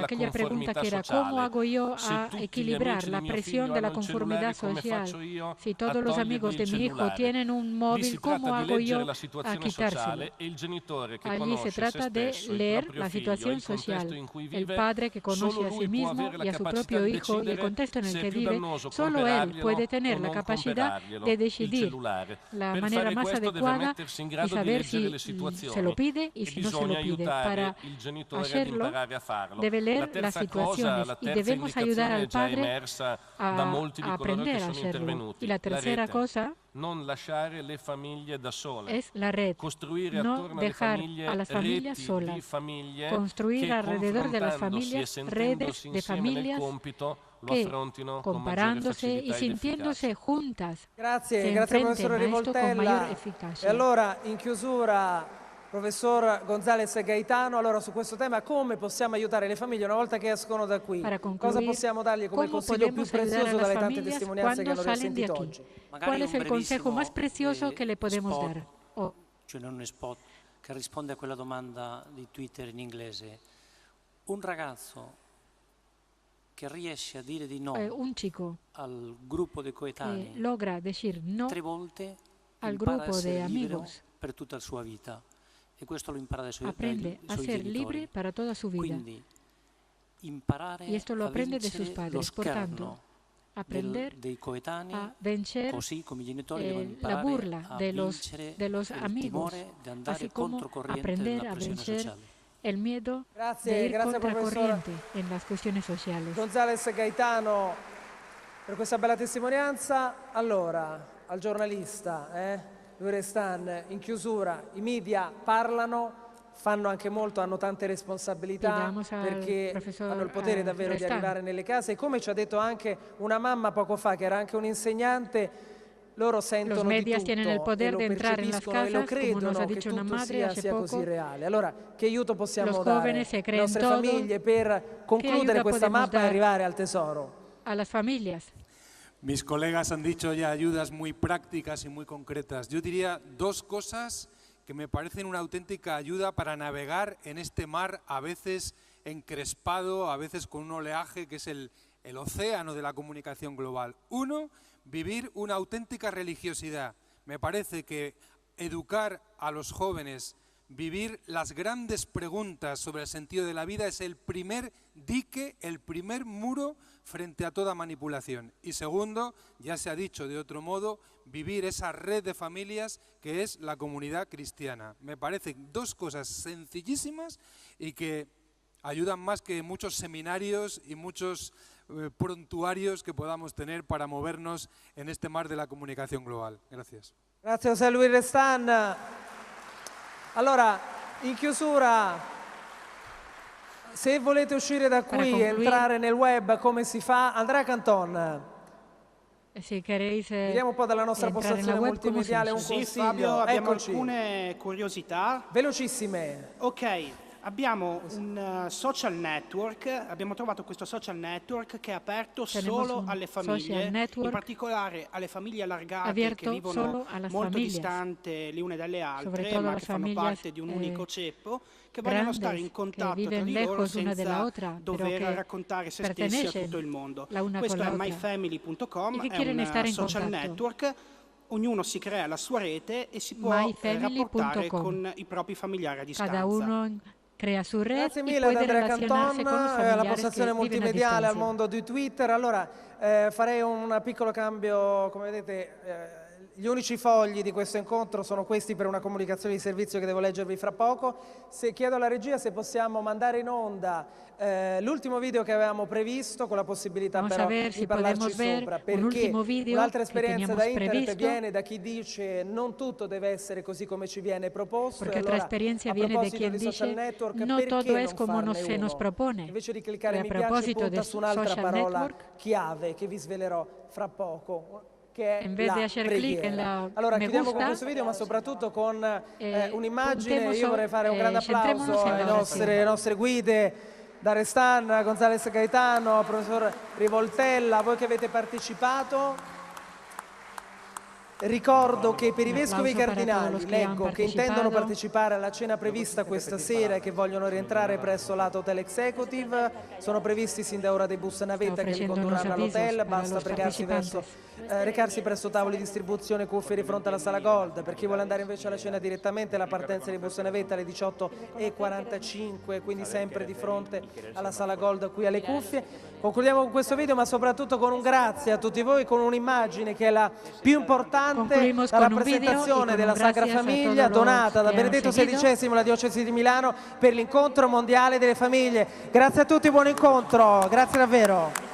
Aquella pregunta que era, ¿cómo hago yo a equilibrar la presión de la conformidad social? Si todos los amigos de mi hijo tienen un móvil, ¿cómo hago yo a quitárselo? Allí se trata de leer la situación social. El padre que conoce a sí mismo y a su propio hijo y el contexto en el que vive, solo él puede tener la capacidad de decidir la manera más adecuada y saber si se lo pide y si no se lo pide. Para hacerlo, debe leer las situaciones y debemos ayudar al padre a aprender a hacerlo. Y la tercera cosa es la red, no dejar a las familias solas, construir alrededor de las familias redes de familias che comparándose y sintiéndose juntas grazie professore Rivoltella. E allora in chiusura professor González Gaetano, allora su questo tema come possiamo aiutare le famiglie una volta che escono da qui? Cosa possiamo dargli come consiglio più prezioso dalle tante testimonianze che hanno sentito oggi? ¿Cuál es el consejo más precioso que le podemos dar? Cioè un spot che risponde a quella domanda di Twitter in inglese. Un ragazzo che riesce a dire di no un chico al gruppo dei coetanei logra decir no 3 volte al grupo de amigos per tutta la sua vita. E questo lo impara dai suoi aprende a ser libre para toda su vida. Quindi, imparare y esto lo aprende de sus padres. Por tanto, aprender a vencer la burla de los amigos, así como aprender a vencer el miedo de ir contracorriente en las cuestiones sociales. González Gaetano, per questa bella testimonianza. Allora, al giornalista, Stan, in chiusura, i media fanno anche molto, hanno tante responsabilità perché hanno il potere davvero di arrivare nelle case e come ci ha detto anche una mamma poco fa che era anche un insegnante, loro sentono di tutto e lo percepiscono e lo credono che tutto sia così reale. Allora, che aiuto possiamo dare alle nostre famiglie per concludere questa mappa e arrivare al tesoro? A las familias. Mis colegas han dicho ya ayudas muy prácticas y muy concretas. Yo diría 2 cosas que me parecen una auténtica ayuda para navegar en este mar a veces encrespado, a veces con un oleaje que es el océano de la comunicación global. Uno, vivir una auténtica religiosidad. Me parece que educar a los jóvenes, vivir las grandes preguntas sobre el sentido de la vida es el primer dique, el primer muro frente a toda manipulación. Y segundo, ya se ha dicho de otro modo, vivir esa red de familias que es la comunidad cristiana. Me parecen dos cosas sencillísimas y que ayudan más que muchos seminarios y muchos prontuarios que podamos tener para movernos en este mar de la comunicación global. Gracias. Grazie José Luis Restan. Allora, in chiusura, se volete uscire da qui e entrare nel web, come si fa? Andrea Canton. Si queréis vediamo un po' dalla nostra postazione multimediale un consiglio. Sì, Fabio, abbiamo Eccoci. alcune curiosità. Velocissime. Ok. Abbiamo un social network, abbiamo trovato questo social network che è aperto solo alle famiglie, in particolare alle famiglie allargate che vivono molto distante le une dalle altre, ma che fanno parte di un unico ceppo, che vogliono stare in contatto tra di loro senza dover raccontare se stessi a tutto il mondo. Questo è myfamily.com, è un social network. Ognuno si crea la sua rete e si può rapportare con i propri familiari a distanza. Crea su red. Grazie mille ad Andrea Canton, la postazione multimediale al mondo di Twitter. Allora, farei un piccolo cambio, come vedete, gli unici fogli di questo incontro sono questi per una comunicazione di servizio che devo leggervi fra poco. Chiedo alla regia se possiamo mandare in onda l'ultimo video che avevamo previsto, con la possibilità però di parlarci sopra, perché un'altra esperienza da internet viene da chi dice non tutto deve essere così come ci viene proposto. Perché otra experiencia viene de quien dice no todo es como se nos propone. Invece di cliccare mi piace, punta su un'altra parola chiave che vi svelerò fra poco. En vez de hacer clic en la allora me chiudiamo gusta, con questo video, ma soprattutto con un'immagine. Io vorrei fare un grande applauso alle nostre guide, da Restan, Gonzales Gaetano, professor Rivoltella, voi che avete partecipato. Ricordo che per i vescovi cardinali, leggo, che intendono partecipare alla cena prevista questa sera e che vogliono rientrare presso l'Ato Hotel Executive, sono previsti sin da ora dei bus navetta che li condurranno all'hotel, basta recarsi presso tavoli di distribuzione cuffie di fronte alla sala Gold. Per chi vuole andare invece alla cena direttamente, la partenza dei bus navetta alle 18:45, quindi sempre di fronte alla sala Gold qui alle cuffie. Concludiamo con questo video, ma soprattutto con un grazie a tutti voi, con un'immagine che è la più importante, la rappresentazione della Sacra Famiglia donata da Benedetto XVI alla Diocesi di Milano per l'incontro mondiale delle famiglie. Grazie a tutti, buon incontro, grazie davvero.